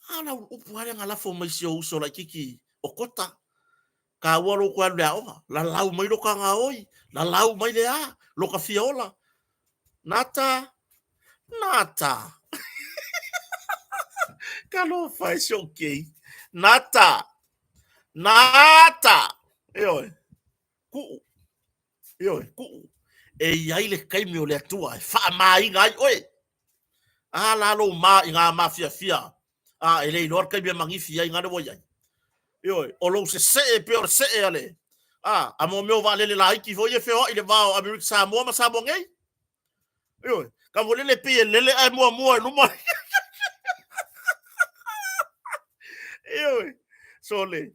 ala upu ale ngala fo mai si uso la kiki o kota ka waro ko le onga la lau mai lo ka nga oi la lau mai le a lo ka fiola nata Kalo faz ok. Nata. Ku. E ai le kai mi o le tua. Fa mai ngai oi. La lo ma inga mafia. Ele lor kai mi mangifi ai ngare wo ai. O lo se pe o se ale. A mo meu vale le lai ki foi fe o ile va a mi sa mo ma sa bo ngai. Ka mo le pe le ai mo no mo. Sole.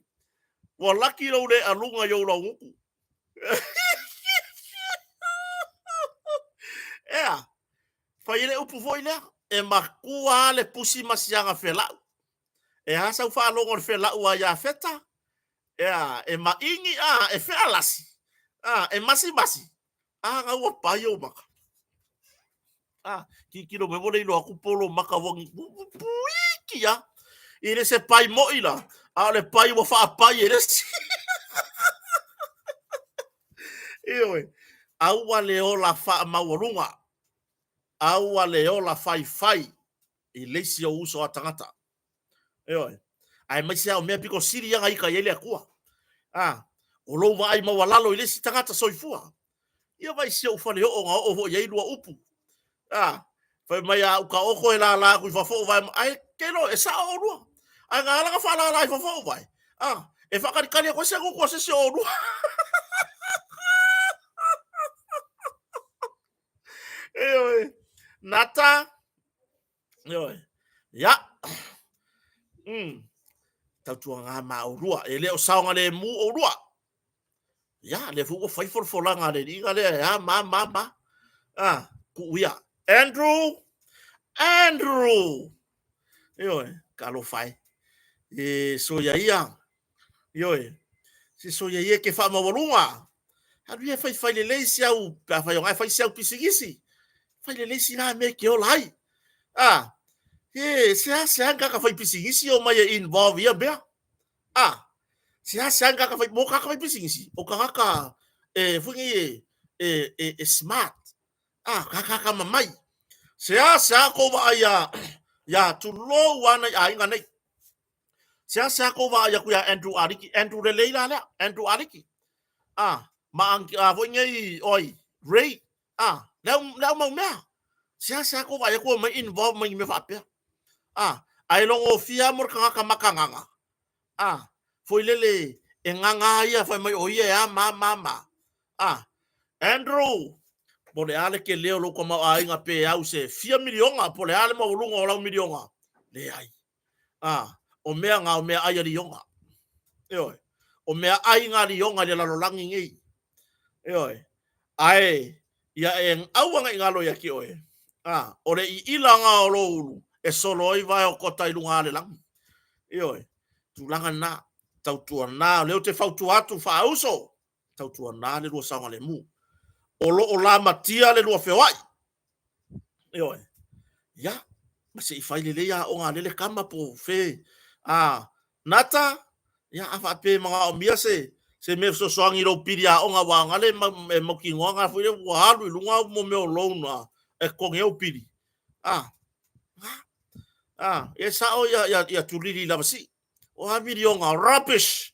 Wa laki lo le alunga yo lo nguku. Fa ile upu foi le e makua le pusi masianga fela. E hasa u fa longo fela u ya feta. E ma ingi e fe alasi. E masi. Nga ua pai o maka. Kikiro me vole ilo akupolo maka wongi. Puiki ya. Ile se pai mo ila. Le pai wa fa pai ele. Aua leo la fa mawalunga. Aua leo la fai. I leisi o uso a tangata. Ai maisia o mea piko siri yanga ika yele akua. O lo wa ai mawalalo i leisi tangata soifua. Ia vai sia ufane o nga o ye lua upu. Fai mai a uka oko e la kui fafo vai ai kelo e sa o lua. Ai nga ala ka fa la fafo vai. E fakari kali ko se ko se o lua. Nata. Ya. Tautua nga ma o lua. E le o saonga le mu o lua. Ya, le fuko fai forfolanga le inga le ya ma. Kuia. Andrew. Kalo fai. So ya ia. Si so ya ia ke fa ma volunga. Adu ia fai le leisi au pa fai ngai fai seu pisigisi. Fai le leisi na me ke o lai. Se anga ka fai pisigisi o mai involve ia bea. Se anga ka fai mo ka fai pisigisi. O ka fungi smart. Ka mamai. Se ko va ya tu lo wana inga nei. Se ko va ya ku ya Andrew le leila le Andrew Ariki. Ma ang fungi oi Ray. Now mau mea. Se ko va ya ku mai involve mai me fa pe. Ai longo fia mor ka makanganga. Foi lele enganga ia foi mai o ia mama. Andrew pole ale ke leo lo koma ainga pe au se 4 milionga pole ale mo lunga o milionga le ai o mea ai ri yonga o mea ai nga ri yonga le la langi ngi ai ya en awanga ngalo ya ki oe ore I ilanga o lo e solo I vai o kota I lunga le lang tu langa na tau tua na leo te fautu atu fa uso tau tua na le lo sanga le mu o lo la matia le lua fewai. Ya, masih fai le ya o nga le kama po fe. Nata ya afa pe mga omia se me so soangi ro piria o nga wanga le mo ki nga fu le wa halu lunga mo me o lo na e ko nge o piri. Esa o ya tulili la basi. O ha video nga rubbish.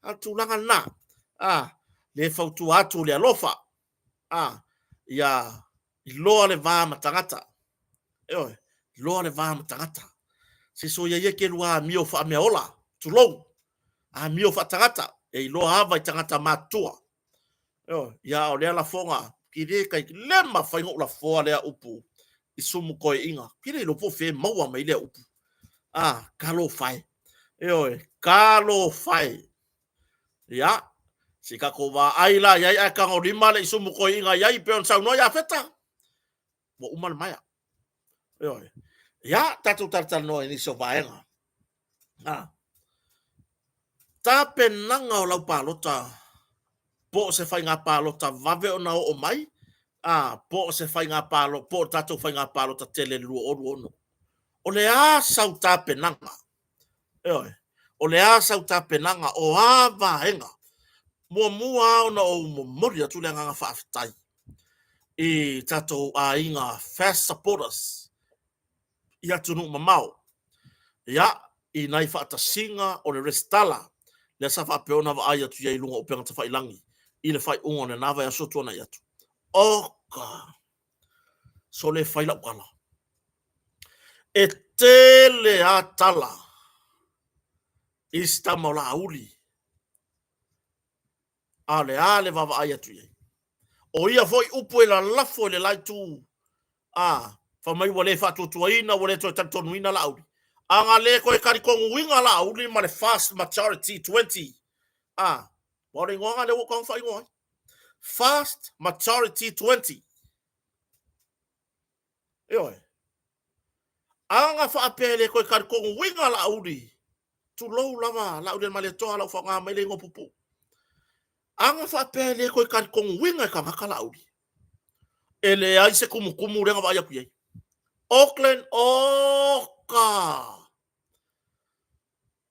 Tulanga na le fautu atu le alofa ya loa le va matangata loa le va matangata se so ye ke lua mio fa me ola tu lo mio fa tangata e loa hava tangata matua Ya o le la fonga ki le kai le ma fai ngo la fo le upu i sumu ko inga ki le lo po fe maua mai le upu kalo fai kalo fai ya si ka ko va ai la ya ka ngo lima le sumu ko inga ya i pe on sa no ya feta mo umal mai ya tatu tartal no ni so vaenga ta penanga o lau palota po se fai ngā palota vave o nao o mai po se fai ngā palo po tatu fai ngā palota tele luo o ono o le a sau ta penanga o le a sau ta penanga o a vaenga mua o na o mori atu le nganga whaafitai i tatu a inga fast supporters i atu nu mamau i nai whaatasinga o le restala le sa whaapeona wa ai atu iai lunga o penga ta whailangi i le whai unga ne nawa ya sotua na iatu oka so le whaila ukala e tele a tala i sta maula auli ale wa ai atu iai o ia foi upu e la lafo le lai tu fa mai wale whaatutua ina wale toi tantonu ina la auli anga le koe karikongu winga la auli ma le fast majority 20 wale ngonga le wakong whai ngoi fast majority 20 anga whaapele koe karikongu winga la auli tu lou lava la auli ma le toa lau whanga mai le ngopupu anga whaapele koe karikongu winga e kangaka la auli ele ai se kumukumu renga wa ayaku yei Auckland oka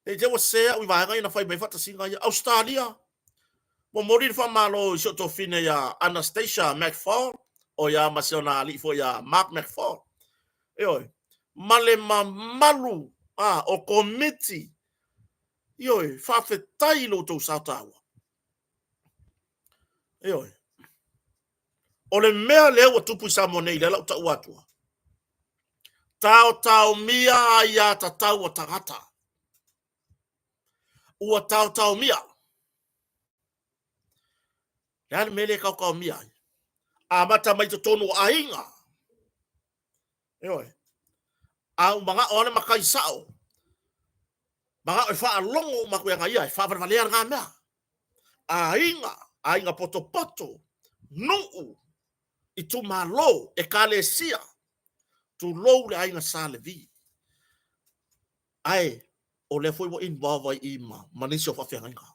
e je wa se ui vaenga ina fai mai whaatasinga ia Australia mo mori fa malo i soto fine ya Anastasia McFall o ya masiona ali fo ya Mark McFall male malu o committee fa fetai lo to Sautawa o le mea le wa tupu sa monei le la ta watua tau mia ya tatau o tagata ua tau mia yan mele kau mia mata mai to tonu ainga au manga ona makai sao manga e fa longo maku nga ia fa fa le nga mea ainga poto no i tu malo e kalesia tu lo le ainga sale vi ai o le foi wo involve i manisio fa fe nga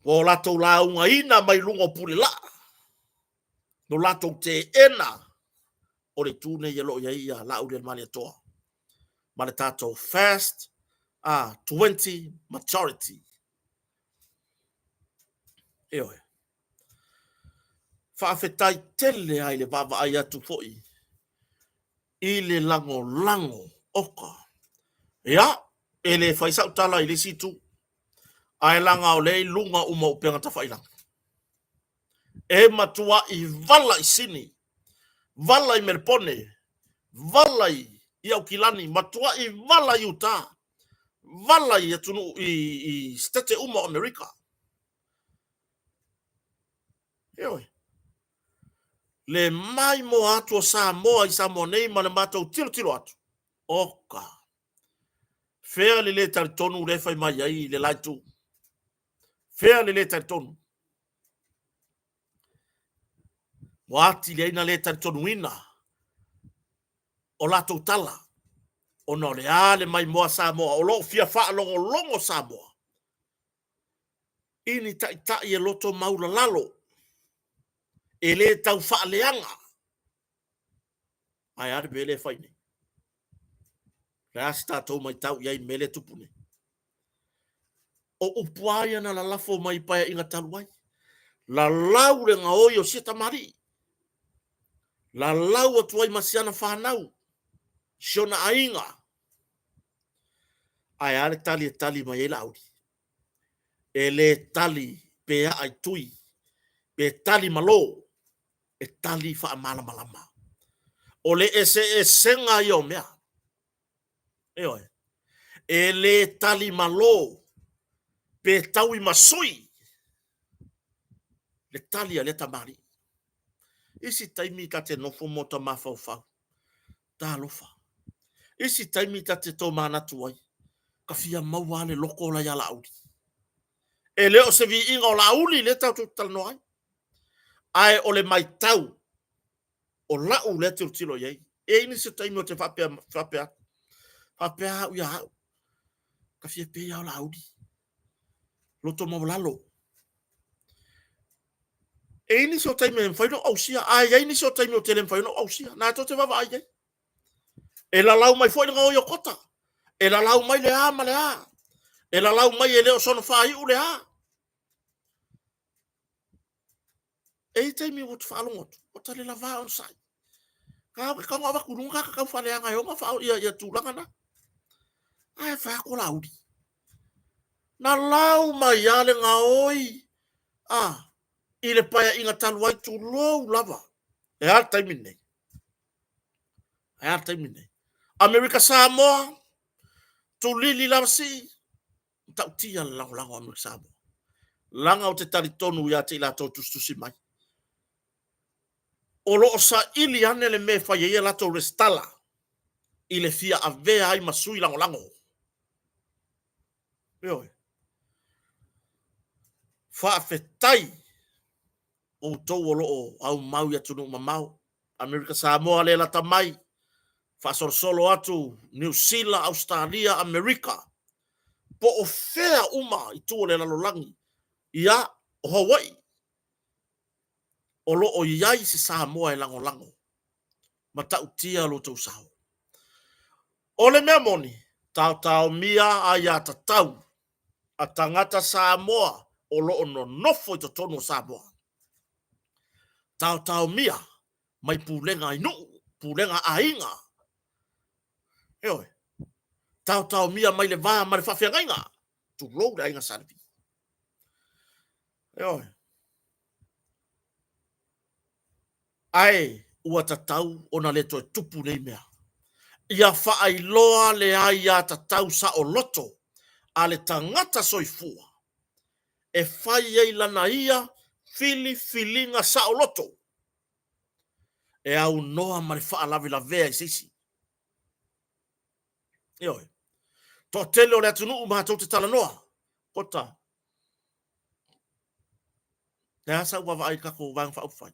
wo la to la unga ina mai lungo puli la no la to te ena o le tune yelo ia la u le mali toa male tato fast 20 majority fa fetai tele ai le baba ai atu foi i le lango oka ele fai sa utala i le situ ai langa o le lunga uma o penga ta failang e matua i vala i sini vala i merpone vala i au kilani matua i vala i uta vala i atunu i stete uma Amerika le mai mo atu o Samoa i Samoa nei ma le matau tilo atu oka fea le taritonu le fai mai ai le laitu fea le taritonu wati le ina le taritonu ina o lato tala o no le ale mai moa Samoa o lo fia fa longo Samoa ini ta e loto maula lalo ele tau fa leanga ai ar bele fai ni rasta to mai tau yai mele tupune o upuaya na la lafo mai pa inga taluai la laure nga oyo sita mari la lau tuai masiana whanau shona ainga ai ale tali mai ela auri ele tali pe ai tui pe tali malo e tali fa malama ole ese senga yo mea ele tali malo pe tau I masui le talia le tamari isi taimi ta te nofo mota mafau ta lofa isi taimi ta te to mana tuai ka fia maua le loko la ya laudi e leo se vi inga o lauli le tau tal noai ai o le mai tau o lau le tilo yei e ini se taimi o te fapea u ya ka fia pe ya laudi loto maulalo e ini so taimi en faino ausia ai ini so taimi o tele faino ausia na to te va vai e la lau mai foi ngo yo kota e la lau mai le a male a e la lau mai e le o sono fai u le a e taimi o te falongot o tale la va on sai ka ngava kurunga ka fale anga yo ma fa ya tu langa na ai fa ko laudi na lau mai ale nga oi ile pa inga talwai tu lo lava e al taimi nei America Samoa tu lili la si ta tia la America Samoa langa o te taritonu ya te la to tu mai o lo sa ili ane le me fa ye la to restala ile fia ave ai masui lango yo fa fetai o to lo au mau ya tunu mamau America Samoa le la tamai fa solo atu New Zealand Australia America po o fea uma I tu le la lolangi ia Hawaii o lo o iai se Samoa e lango mata utia lo tau sao o le mea moni tau mia a ia tatau a tangata Samoa o lo no nofo I to tonu Samoa tau mia mai pulenga inu pulenga ainga eoi tau mia mai le va mai fa fianga tu lo da inga sarvi eoi ai ua tatau ona le to tupu nei mea ia fa ai loa le ai a tatau sa o loto a le tangata soifua e fai ei lana ia filinga sa o loto e au noa mare fa alavi la vea I sisi eoi to tele o le atunu ma to te tala noa kota e asa ua vai kako vang fa ufai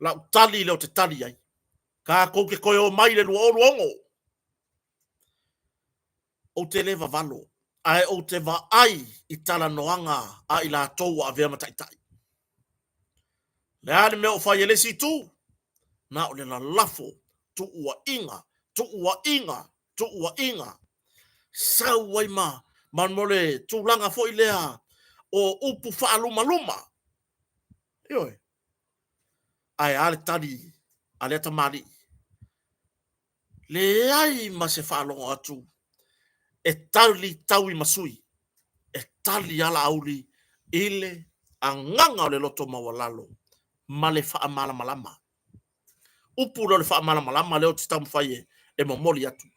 la tali le o te tali ai ka ko ke koe o mai le luongo o te leva valo ai o te va ai I tala noanga a I la tou a vea mataitai le ale me o fai ele si tu na o le la lafo tu ua inga sau wai man mole tu langa fo ilea o upu fa luma ioi ai ale tali ale tamali le ai ma se fa longo atu e tali taui masui e tali ala auli ile anganga o le loto mawalalo ma le fa malama upu lo le fa malama le o titam faye e momoli atu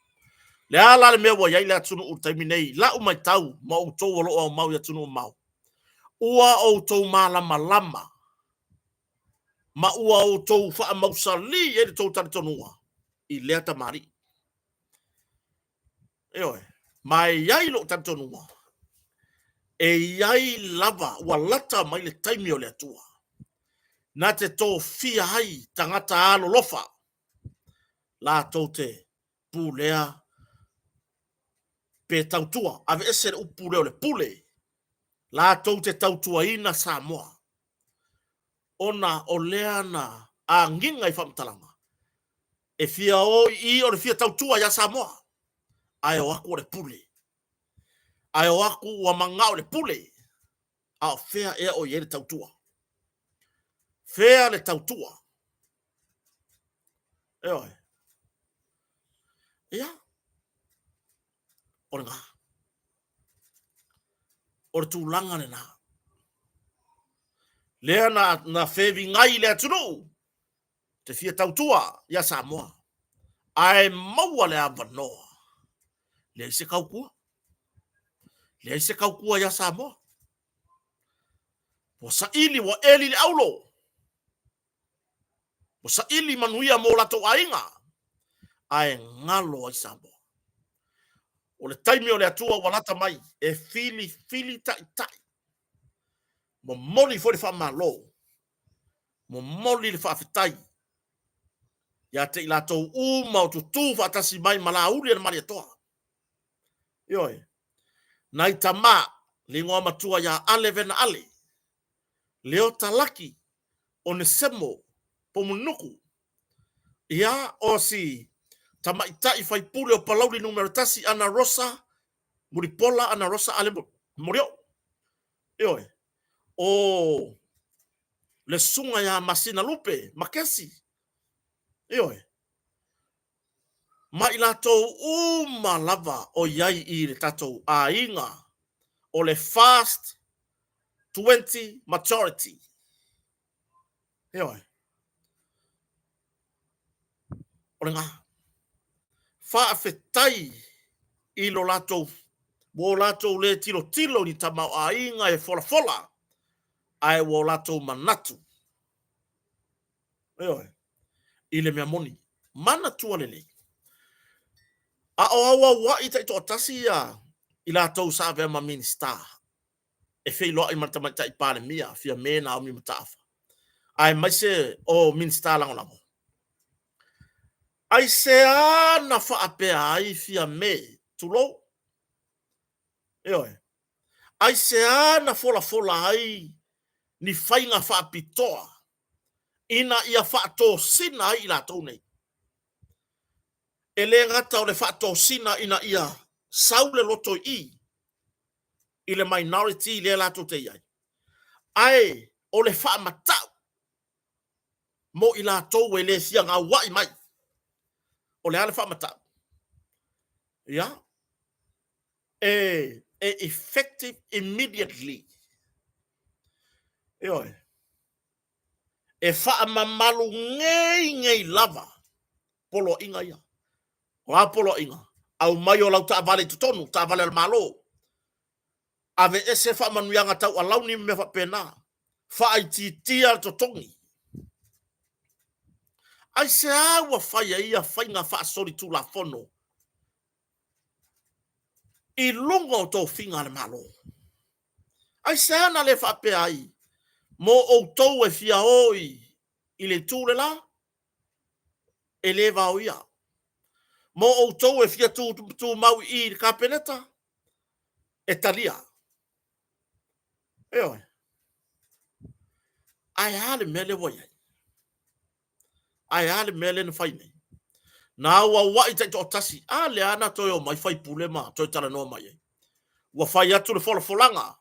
le ala le mewa ya ile atunu u taiminei la u mai tau ma u to lo o mau ya tunu mau ua o to malama ma ua o to fa mausali e to tantonua I le tamari eoi mai yai lo tantonua e yai lava ua lata mai le taimi o le atua na te to fia hai tangata alo lofa la to te pulea pe tautua ave ese le upule o le pule la to te tautua ina Samoa ona o lea na a nginga I whamtalanga e fia o le fia tautua ya Samoa ai o aku o le pule ai o aku ua manga o le pule a fea ea o ye le tautua fea le tautua eoi ia o le ngā o le tūlanga le nā lea na fevi ngai le atunu te fia tautua ya Samoa ai maua le avanoa le se kaukua Le se kaukua ya Samoa. O sa ili wa eli le aulo. O sa ili manuia mo lato ainga. Ae ngalo ai Samoa. O le taimi o le atua walata mai. E fili tai. Mo moli fo le wha malo. Mo moli le wha fitai. Ya te ilatou uma o tutu fatasi mai malauri na mari atoa. Ioi. Nai tama lingoa matua ya ale vena ale. Leo talaki o ne semo pomunuku. Ia o si tama itai fai pule o palauri numero tasi ana rosa muripola ana rosa ale morio. Ioi. O le sunga ya masina lupe makesi. Ioi. Ma ilatou uma lava o yai i le tatou a inga o le fast 20 majority. Ioi. O le ngā. Whaafetai i lo latou. Wo latou le tilo ni tamau a inga e fola. Ai wo latou manatu. Ioi. I le mea moni. Mana tua lele. A o awa wa i taito atasi i latou sa vea ma minister. E fei loa i matamata i pāle mia. Fia mena o mi matafa. Ai maise o minister lango. Ai se ana whaapea ai fia me tulo. Ioi. Ai se ana fola ai ni whainga whaapitoa. Ina ia whaato sina ai i latou nei. E le ngata o le whaato sina ina ia saule loto i le minority le latou te iai. Ai o le whaamatau mo i latou e le sia ngā wai mai. O le ale whamatau. Ia. E effective immediately. Ioi. E whaamamalu ngei lava. Polo inga ia. O a polo inga. Au mai o lau ta vale tutonu, ta vale al malo. Ave ese whaamanuianga tau alau ni me whapena. Whaititia totongi. Ai se awa whaia ia whainga whaasori tu la fono. I lunga o tō whinga le malo. Ai se ana le whapea ai. Mo o tau e fia oi i le tūre la. E le vau ia. Mo o tau e fia tū mau i ka peneta. E talia. E oi. Ai hale mele wai ai. Ai hale mele na whaine. Na ua wai tai tō tasi. A le ana toi o mai whai pule ma. Toi tala noa mai ai. Ua whai atu le folanga.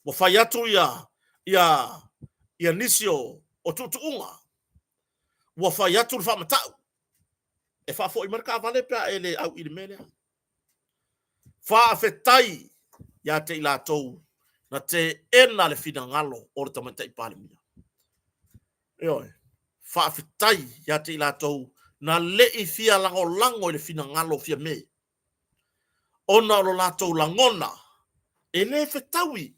Ua whai atu ia nisio o tutuunga. Ua whai atu le whamatau. E whafo i marika vale pia e le au i le mele. Whaafetai ia te ila tau na te ena le fina ngalo o le tamata i pāle mia. Ioi. Whaafetai ia te ila tau na le i fia lango i le fina ngalo fia me. Ona o lo latou langona. E le fetaui.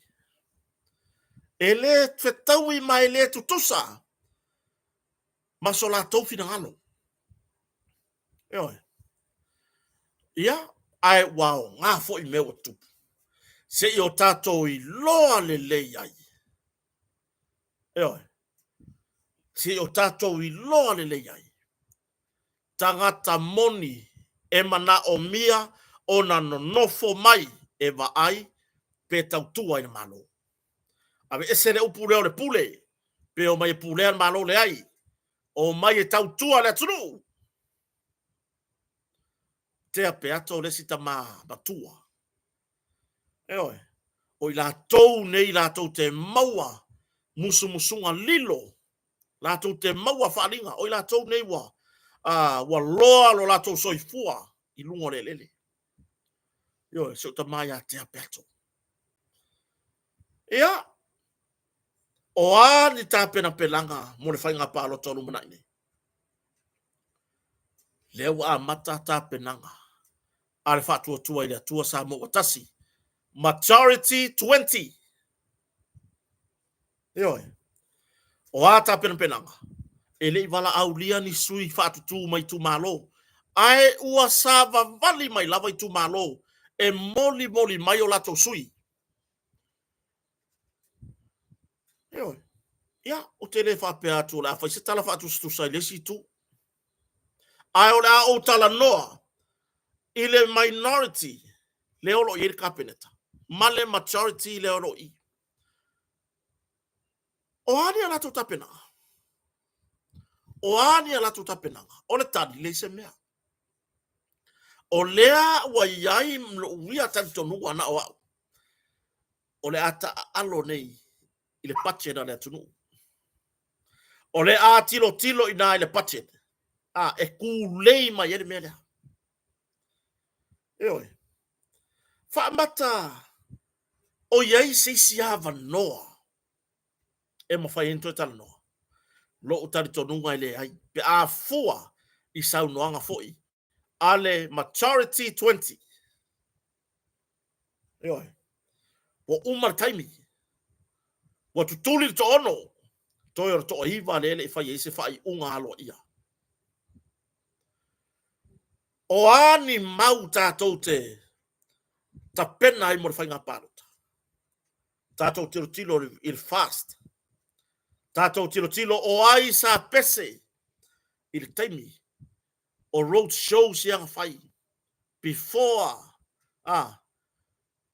E le fetaui mai le tutusa. Ma so latou fina ngalo. Ioi. Ia, ai wao, ngā fo i mewa tupu. Se i o tātou i loa le lei ai. Ioi. Se i o tātou i loa le lei ai. Tangata moni e mana o mia o na nonofo mai e wa ai pe tautua i na malo. Ave ese le upu leo le pule. Pe o mai e pule an malo le ai. O mai e tautua le atunu. Te ape ato le sita matua. Eoi. O i lātou nei lātou te maua musunga lilo. Lātou te maua wharinga. O i lātou nei wa loa lo lātou soifua i lungo le lele. Eoi, so ta mai a te ape ato. Ia. O a ni tā pena pelanga mo le whainga pālo tonu manaine. Leo a mata tā penanga. Ale whātua ile atua sa mo watasi. Majority 20. Ioi. O ata penanga. Ele wala aulia ni sui whātutu mai tu malo. Ai ua sava vali mai lava i tu malo. E moli mai o lato sui. Ioi. Ia, o te le whapea atu la whai se tala whātu stu sai lesi tu. Ai o le a o tala noa. Ile minority. Le olo i kapeneta. Male majority le olo i. O ani ala tu tapena. O ani ala tu tapena. O le tani le se mea. O lea wa iai mlo uia tantonu wana o au. O le ata alo nei. Ile pache na le atunu. O le a tilo ina ile pache. E kulei ma yere mea lea. Eoi. Whaamata. O iai seisi hava noa. E mawhai ento e tala noa. Lo utari tonunga ile ai. Pe a fua i sau noanga foi. Ale majority 20. Eoi. Wa umar taimi. Wa tutuli to ono. Toi to iwa lele i whai ese whai unga alo ia. O ani mau tātou te ta pena i mora whai ngā pārota. Tātou tilo il fast. Tātou tilo o ai sa pese il taimi. O road show sianga whai. Before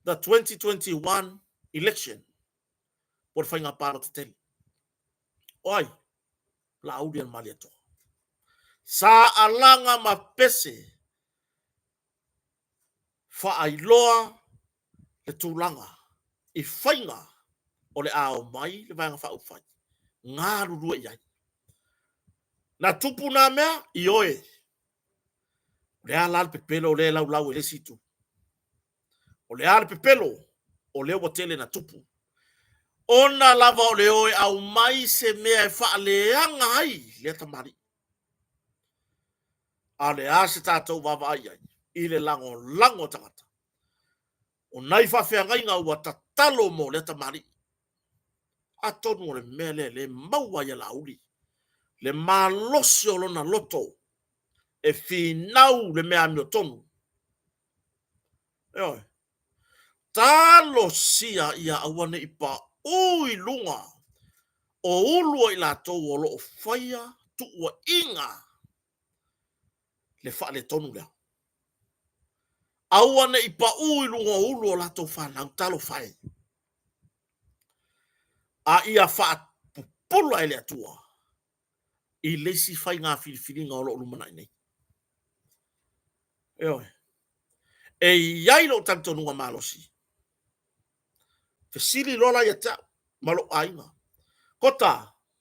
the 2021 election. Mora whai ngā pārota tele. Oi, la audian maliato. Sa alanga ma pese. Whaailoa le tūlanga. I whainga o le ao mai le vanga whau whai. Ngā rurua iai. Na tupu nā mea, i oe. Le alal pepelo o le lau e le situ. O le alal pepelo o le watele na tupu. Ona lava o le oe au mai se mea e whaaleanga ai le tamari. A le ase tātou wawa ai ai. I le lango tangata. O nai whawhea ngai ngā ua tatalo mo le tamari. A tonu o le mele le maua ia lauri. Le malosi o lona loto. E whinau le mea mio tonu. Eoi. Talo sia ia awane i pa ui lunga. O ulua i la tau o lo o whaia tu ua inga. Le wha le tonu lea. Awane i pa ui lunga ulu o lato whanau talo whai. A ia wha pupula ele atua. I lesi whai ngā whiriwhiringa o lo lumana nei. Eoi. E iai lo tantonunga malosi. Te siri lola ia tau. Malo ainga. Kota.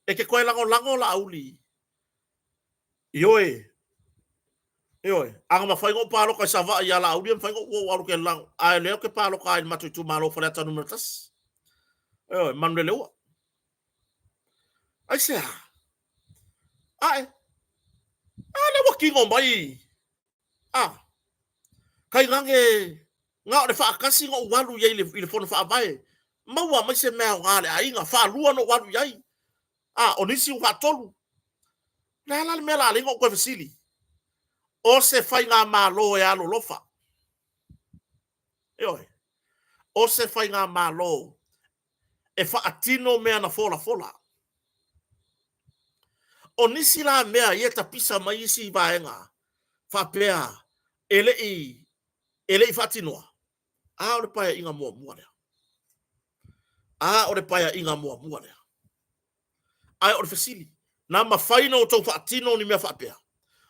E ke koe lango la auli. Ioe. Eoi, anga ma whaingo pālo kai sawa i ala auri, whaingo ua waru ke lang. Ai leo ke pālo kai matu i tu malo whare ata numero tas. Eoi, manu le leua. Ai se ha. Ai. Lewa kingo mai. Kai ngange, ngā o le whaakasi ngā walu iei le whono whaabae. Maua mai se mea ngā le ainga, whaalua no walu iei. Onisi u whaatolu. Nā le mea la lingo koe fasili. O se whai ngā mālo e alo lofa. Eoi. O se whai ngā mālo e whaatino mea na fola. O nisi la mea i e tapisa mai isi i vaenga. Whapea. Ele i whaatinoa. O le paia inga mua lea. O le paia inga mua lea. Ai o le fasili. Nā mawhaina o tau whaatino ni mea whapea.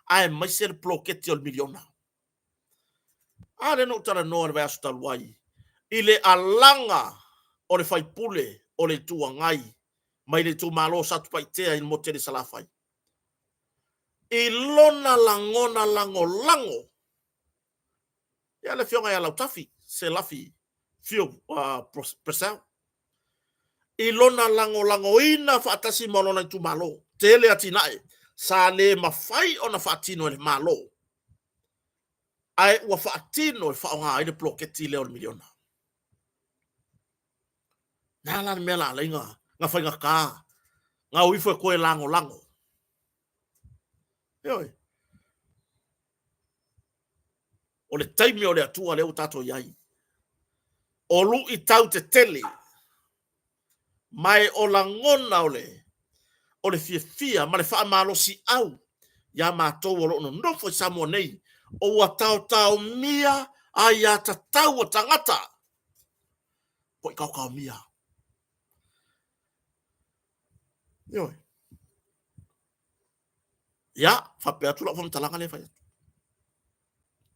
Ai mai se le ploketi o le miliona. Le no tala noa le vai asu taluai. I le alanga o le whaipule o le tua ngai. Mai le tu malo satu paitea i mo tele salafai. I lona langona lango. Ia le fionga ia lau tafi. Se lafi. Fio presau. I lona lango ina whaatasi malona i tu malo. Tele atinae. Sa le mawhai o na whaatino le malo. ai ua whaatino e whaonga ai de ploketi leo miliona. Nā lana mea la inga, ngā whainga kā, ngā uifo e koe lango lango. Ioi. O le taimi o le atua leo tato iai. O lu I tau te tele, mai o la ngona o le fia, ma le wha malosi au, ia mātou o no nofo I Samoa nei, o ua tau mia, ai a ta tau o tangata. Po I kau mia. Ioi. Ia, whapea tula wham talanga le whai.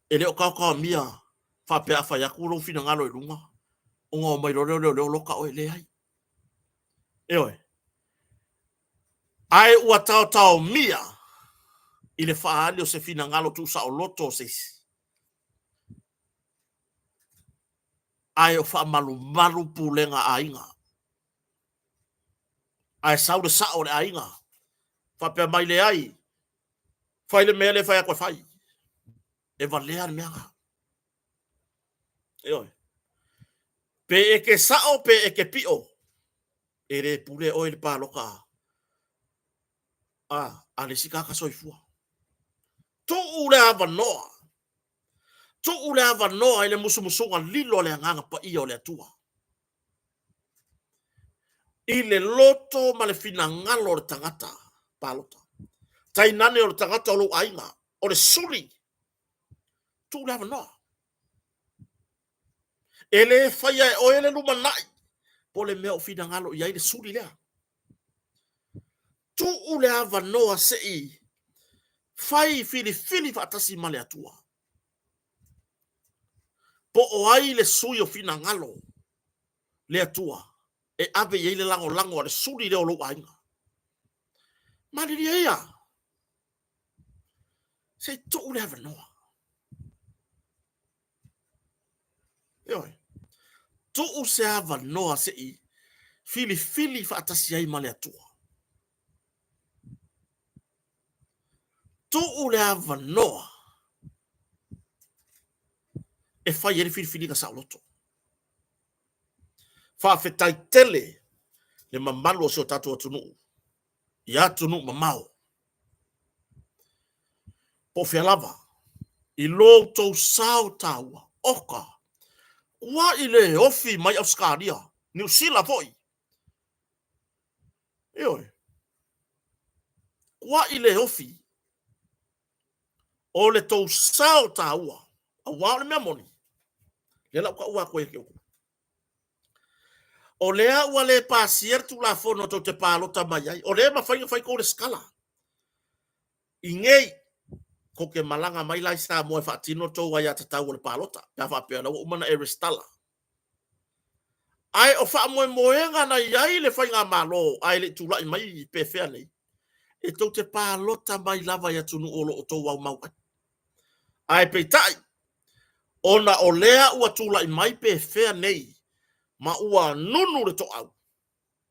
E leo kau mia, whapea whai aku ro fina ngalo I runga. O ngā mai leo loka o le ai. Ioi. Ai ua tau mia, I le whaali o se fina ngalo tu sa o loto se. Ai o wha malu pulenga a inga. Ai sau de sa o le a inga. Whapea mai le ai. Whai le mea le whai a koe whai. E valea le mea. Ioi. Pe e ke sao, pe e ke pio. E re pule o le pāloka. A le sika ka soifua. Tu ule ava noa. Tu ule ava noa ile musumunga lilo le nganga pa ia o le atua. Ile loto ma le fina ngalo le tangata palota. Tai nane o le tangata o lo ainga. O le suri. Tu ule ava noa. Ele faya o ele luma nai. Po le mea o fina ngalo ia ile suri lea. Tu ule ava noa se I. Fai fili fatasi ma le atua. Po o ai le sui o fina ngalo. Le atua. E ave ye le lango le suri le o lo ainga. Maliri ea. Se tu ule ava noa. Ioi. Tu u se ava noa se I. Fili fatasi ai ma le atua. Tu u le ava noa. E fai ele fili ka sa loto. Fa fetai tele le mamalu o se o tatu atunu. Ia tunu mamau. Po lava. I lo tou sao taua. Oka. Wa ile ofi mai Australia. New Zealand foi. Ioi. Wa ile ofi. O le tou sao taua. A wa le memoni. Le la ua koe ke oku. O lea ua le pasier tu la fono to te palota mai ai. O lea mawhai ko le skala. I ngei. Ko ke malanga mai lai sa moe whaatino tau ai atatau le palota. Pea whapea na umana e restala. Ai o wha moenga na iai le whainga malo. Ai le tulai mai pe whea nei. E tau te palota mai lava ia tunu olo o tau au mau. Ai pe tai. Ona o lea ua tulai mai pe whea nei. Ma ua nunu le to au.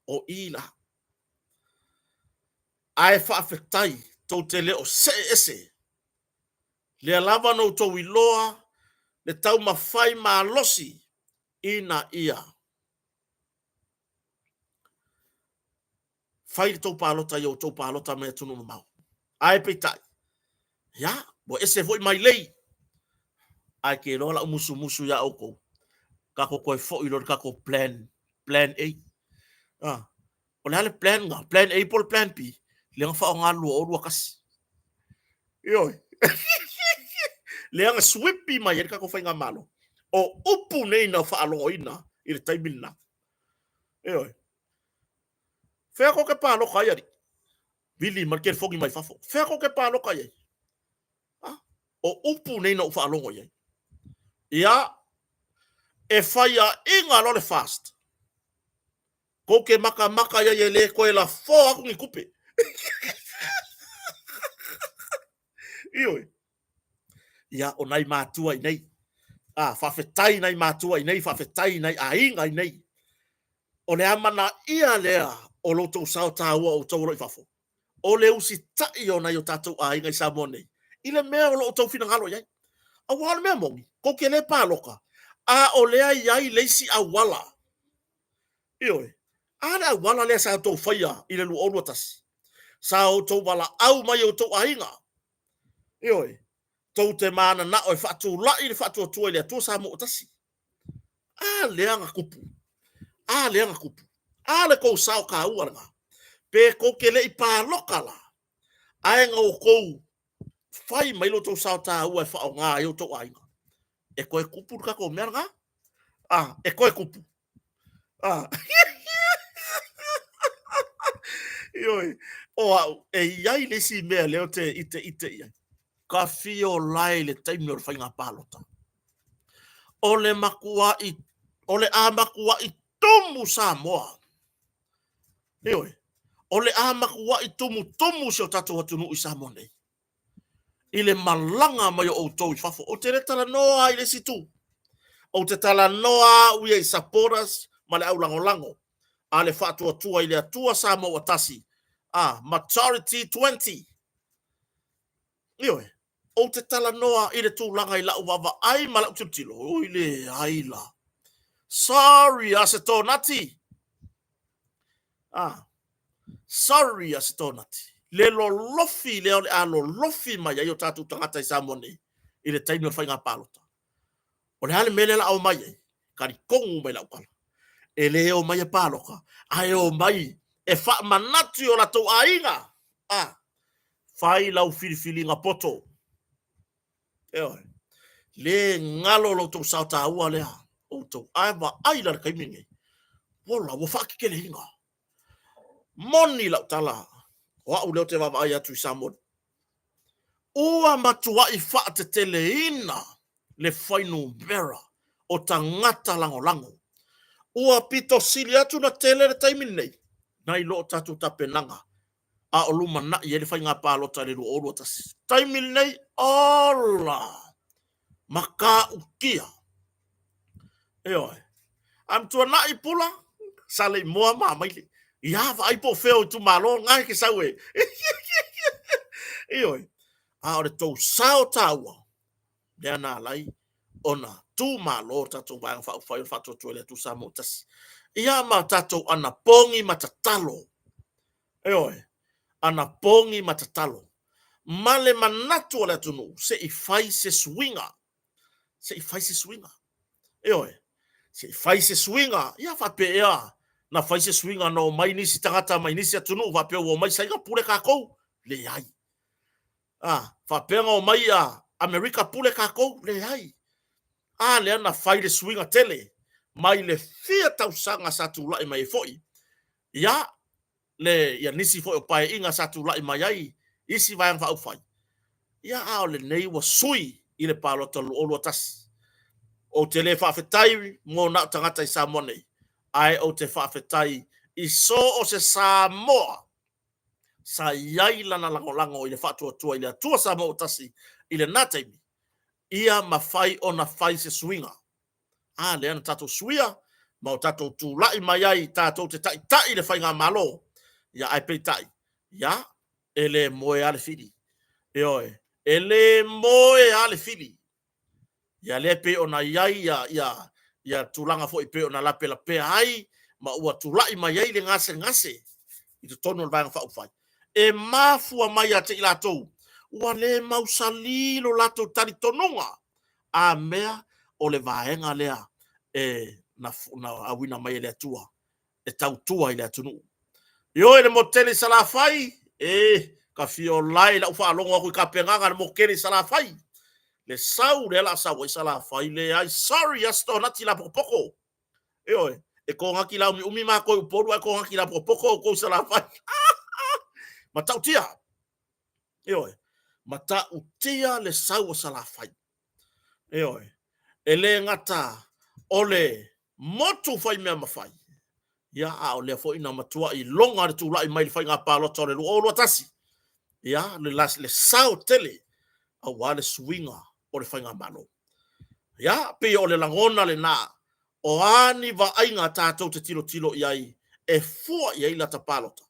O ila. Ai whaafetai. Tau te leo se ese. Le lava no to iloa le tau mawhai ma losi ina ia. Whai le tau pālota i o tau pālota mea tunu na mau. Ai peitai. Ya, bo ese voi mai lei. Ai ke rola musu ya oko. Kako koe fo i lor kako plan A. O le hale plan nga, plan A pol plan B. Le nga whao ngā lua o lua kasi. Ioi. Le anga swipi mai e kako whai ngā malo. O upu nei na whaalongo ina i le taimina. Ioi. Whea ko ke pāloka ai ari. Bili man ke fogi mai fafo. Whea ko ke pāloka ai. O upu nei na whaalongo ai. Ia. E whaia inga lo le fast. Ko ke maka ia e le koe la fo aku ngi kupe. Ioi. Ia o nai mātua i nei. Whawhetai nai mātua i nei. Whawhetai nai a inga i nei. O le amana ia lea o loto sao tāua o tau roi fafo. O le usi tai o nai o tātou a inga i Samoa nei. I le mea o lo tau whina ngalo iai. Awala mea mongi. Ko ke le paloka. A o lea iai leisi awala. Ioi. Ana awala lea sa tau whaia i le luono tasi. Sa o tau wala au mai o tau ainga. Ioi. Tau te mana na o e whatu lai le whatu atua lea tua sa mo tasi. A lea nga kupu. A lea nga kupu. A le kou sao ka uaranga. Pe ko ke le i paloka la. Aenga o kou. Fai mai lo tau sao ta ua e whao ngā i o tau ainga. E koe kupu ka ko mea nga? E koe kupu. Ioi. O au, e iai lesi mea leo te ite iai. Ka fio lai le taimi o le whainga pālota. O le makua i, o le a makua i tumu Samoa. Ioi. O le a makua i tumu se o tatou atunu i Samoa nei. I le malanga mai o tau i fafo. O te re tala noa i le situ. O te tala noa ui i supporters ma le au lango. A le whātua tua i le atua Samoa o tasi. Majority 20. Ioi. O te tala noa i le tūlanga i lau wawa ai ma lau tūtilo. O i le aila. Sorry, ase tō nati. Sorry, ase tō nati. Le lo lofi, le ole a lo lofi mai ai o tātou tangata i Samoa nei. I le taimi o whainga pālota. O le hale mele la au mai ai. Kari kongu mai lau kala. E le o mai e pāloka. Ai o mai. E wha manatu o la tau ainga. Whai lau filifili ngā poto. Eoi. Le ngalo lo tau sao tā ua lea. O tau aiwa aila le kaimingi. Wola, wo whaki kele hinga. Moni lau tala. O au leo te wawa ai atu i Samoa. Ua matua i wha te tele ina. Le whainu mera. O tangata lango. Ua pito sili atu na tele le taimin nei. Nai lo tatu tapenanga. A o luma na i ele whainga pālota le lu olu atasi. Taimin nei, ola. Maka ukia. Eoi. Am tua na i pula. Sale moa maa maile. Ia va aipo feo tu malo ngai ke sawe. Eoi. A ore tau sao taua. Dea na lai. Ona tu malo tatou vanga whau whatu tuele tu Samoa tasi. Ia ma tatou ana pongi matatalo. Eoi. Ana pongi matatalo. Male manatu ala tunu. Se I fai se swinga. Eoi. Se I fai se swinga. Ia whape ea. Na fai se swinga no mai nisi tangata mai nisi atunu. Whape o mai sainga pule kakou. Le ai. Whape o mai a Amerika pule kakou. Le ai. Le ana fai le swinga tele. Mai le fia tau sanga satu lai mai foi. Ia. Le nisi foi o pae inga satu lai mai ai. Isi vayang whau fai. Ia ao le nei wa sui. I le pālota olu atasi. O te le whawhetai mō na tangata I Samoa nei. Ai o te whawhetai I so o se Samoa. Sa iai lana lango I le whātua I le atua Samoa atasi. I le nataimi. Ia mawhai o na whai se swinga. Le ana tatou suia. Ma o tatou tūlai mai ai tatou te tai le whainga malo. Ia ai pei tai. Ia. Ele moe ale fili. Eoi. Ele moe ale fili. Ia le pe ona iai ia tulanga fo I pe ona lape ai ma ua tulai mai ai le ngase I te tono le vanga whau fai. E mafua mai a te I latou. Ua le mausalilo latou tari tononga. A mea o le vaenga lea na awina mai le atua. E tautua I le atunu. Io le motele sala fai. Ka fio lai la ufa longo ko ka penganga le mokele sala fai. Le sau le la sau I sala fai le ai sorry asto na tila poko. E ko ngaki la umi ma ko poru ko ngaki la poko ko sala fai. Mata utia. Mata utia le sau sala fai. Ele ngata ole motu fai me mafai. Ia o le fo ina matua I longa le tula I mai le whainga pālota le luo atasi. Ia le sao tele a wale swinga o le whainga malo. Ia pe o le langona le na o ani va ainga tātou te tilo iai e fua iai la ta pālota.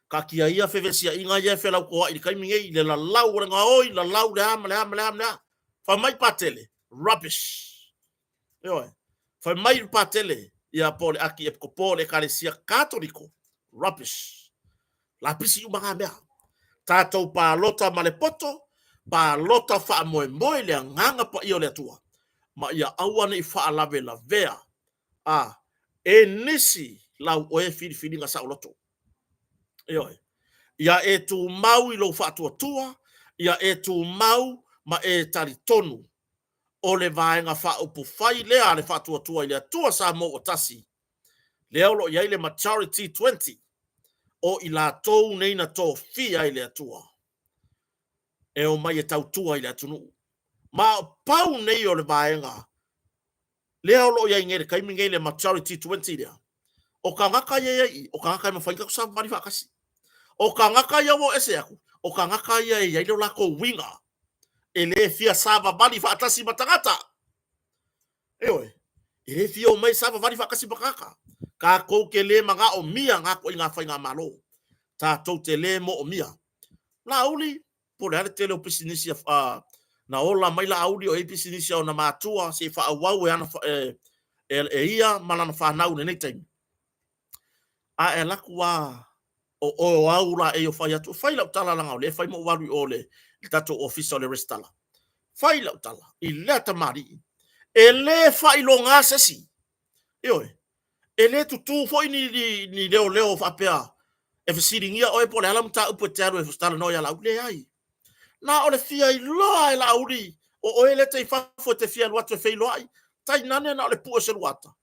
Ka kia ia fevesia inga ia fe lau koa I kaimingi le la lau renga oi la lau le ama. Fa mai patele, rubbish. Yo, fa mai patele, ia pole aki e pole kalesia katoliko, rubbish. La pisi yu mga mea. Tātou pa lota malepoto, pa lota wha moe moe lea nganga pa io lea tua. Ma ia awane I wha lave la vea. E nisi lau oe fili nga sa uloto. Ioi. Ia e tu mau I lo wha tua. Ia e tu mau ma e tari tonu. O le vaenga wha upu whai lea le wha tua I lea tua sa mo o tasi. Lea ulo ia ile maturity 20. O I la tou neina tō fia I lea tua. E o mai e tau tua I lea tunu. Ma pau nei o le vaenga. Lea ulo ia ingere kaimi ngei le maturity 20 lea. O ka ngaka ia I, o ka ngaka ia mawhaika kusa mani whakasi. O ka ngaka ia wo ese aku. O ka ngaka ia I aile lako winga. E le fia sava mani whaatasi matangata. Eoi. E le fia o mai sava mani whakasi makaka. Ka kou ke le manga o mia ngako I ngā whainga malo. Tā tau te le mo o mia. La uli, po le ale tele o pisinisi na ola mai la auli o e pisinisi o na mātua se wha awau e ana ia malana whanau nei taimi. A e laku wā o aura e o whai atu. Whai lau tala langa o le, whai mo waru o le tato ofisa o le restala. Whai lau tala, I lea tamari. E le whai lo ngā sesi. Ioi, e le tutu fwoi ni leo whapea. E whasiringia o e po le alamu ta upo te aru e whastala no ia lau le ai. Na o le fia I loa e la uri. O e le te whafo te fia luatu e whai loa ai. Tai nane na o le pua se luata.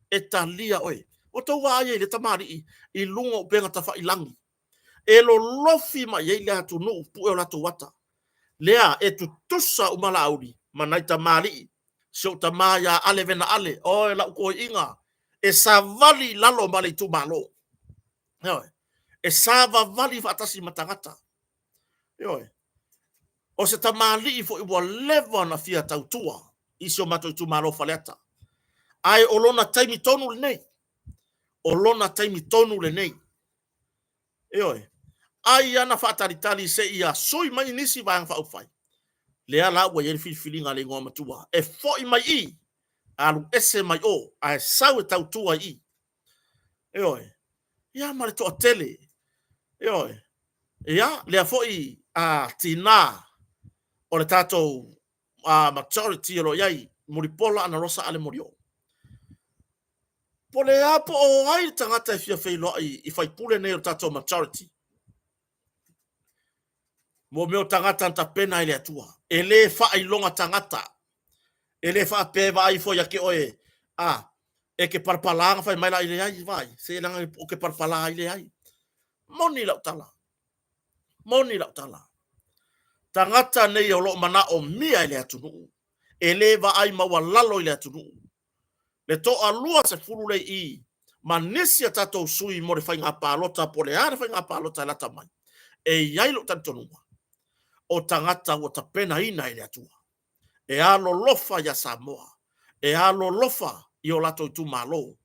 E ta lia oe. O tau wa ai le tamari I lunga o penga ta whai langi. E lo lofi ma ye le atu no pu e lato wata. Lea e tu tusa umala auri. Manai tamari. So tamaya ale vena ale. O e la uko inga. E sa vali lalo mali tu malo. E sa vali fatasi matangata. Yoi. O se tamali fo I lewa na fia tautua. Iso mato I tu malo faleta. Ai olona taimi tonu le nei. Olona taimi tonu le nei. Eoi. Ai ana whaataritari se ia soi mai nisi vāng whaufai. Lea la ua yeri whiwhiringa le ngoma tua. E foi mai I. Alu ese mai o. Ai sau e tautua I. Eoi. Ia mare toa tele. Eoi. Ia lea foi tina. O le tātou majority o lo iai. Muripola ana rosa ale morio. Po le apo o ai tangata e fia whailo I whaipule nei o tātou majority. Mo meo tangata anta pena I le atua. E le whailonga tangata. E le whaapeva ai fo ya ke oe. E ke parpalanga whai maila I le ai vai. Se langa o ke parpala I le ai. Moni lau tala. Moni lau tala. Tangata nei o lo mana o mia I le atunu. E le va ai maua lalo I le atunu. Le to alua se fulu le I. Manisia tatou sui mo le whainga pālota po le are whainga pālota lata mai. E yailo tantonua. O tangata o ta pena ina I le atua. E alo lofa ya Samoa. E alo lofa I o lato I tu malo.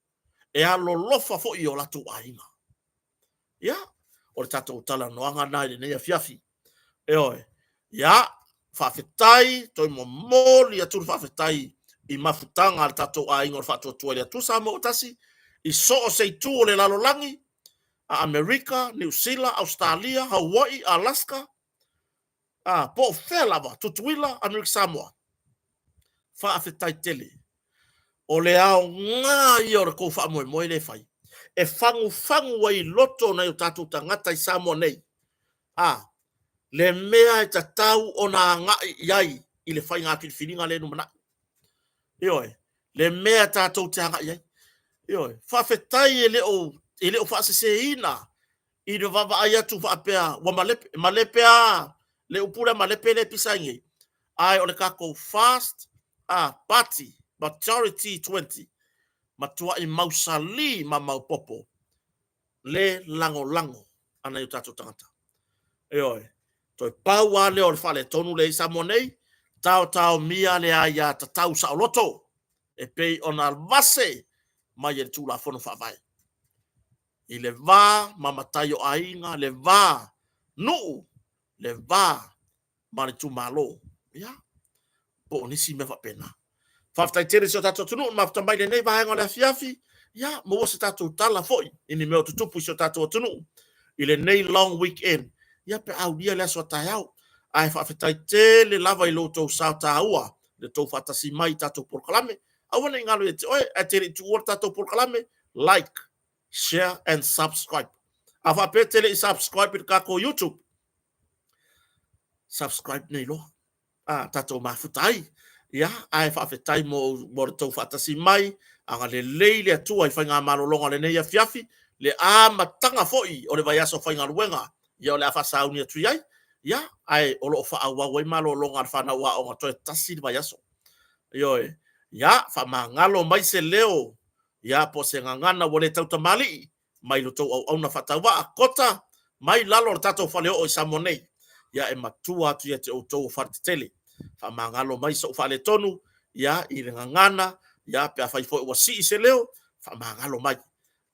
E alo lofa fo I o lato aina. Ya. O le tato tala noanga nai le nea fiafi. E oe. Ya. Whawhetai. Toi mo moli atu whawhetai. I mafutanga le tato aina o le whatua tua le atu Samoa o tasi. I so o sei tu o le lalolangi. A Amerika, New Zealand, Australia, Hawaii, Alaska. Po whelava, tutuila, Amerika Samoa. Whaafetai tele. O le ao ngā I o re kou wha moe le whai. E whangu wai loto nei o tātou tangata I Samoa nei. Le mea e tatau o nā ngai iai I le whai ngā whiringa le numana. Ioi. Le mea tātou te hanga iai. Ioi. Whaafetai e leo whaasese ina. I le vava ai atu whaapea. Wa malepea. Le upura malepe le pisangi. Ai o le kako fast party majority 20. Matua I mausali ma maupopo. Le lango ana I tato tangata. Eoi. Toi paua le o le whale tonu le Samoa nei. Tau mia le aia tatau sa loto. E pei ona vase mai e tūla fono whawai. I le vā mamatai o ainga le vā nuu. Le vā mare tu malo. Ya. po ni si me fa pena fa fa tere so tato tunu ma fa mai nei va ngala fiafi ya mo se tato tala foi ini me o tupu so tato tunu ile nei long weekend ya pe au dia le so taiau ai fa fa tele lava i loto sa taua le to fa tasi mai tato por kalame awana ngalo e oi a tere tu or tato por kalame like share and subscribe afa pe tele subscribe ka ko YouTube subscribe nei lo tato mafutai ya ai fa fetai mo to fatasi mai anga le leile atua i fainga malolonga le nei fiafi le matanga foi o le vai aso fainga luenga ya le afa sauni atu ai ya ai o lo fa awa wai malolonga fa na wa o to tasi le vai aso yo ya fa mangalo mai se leo ya po se ngana wole tauta mali mai lo to au na fatawa kota mai lalo tato fa le o samonei ya e matua tu ya te o to fa tele fa mangalo mai so fa le tonu ya i le ngana ya pe fa fo wasi se leo fa mangalo mai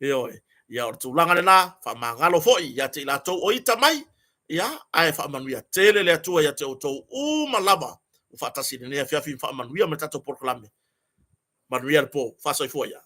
yo ya o tulanga le na fa mangalo fo ya te la to o ita mai ya ai fa manuia tele le atua ya te o to malaba fa tasi ne ya fa manuia me tato por klame manuia po fa so fo ya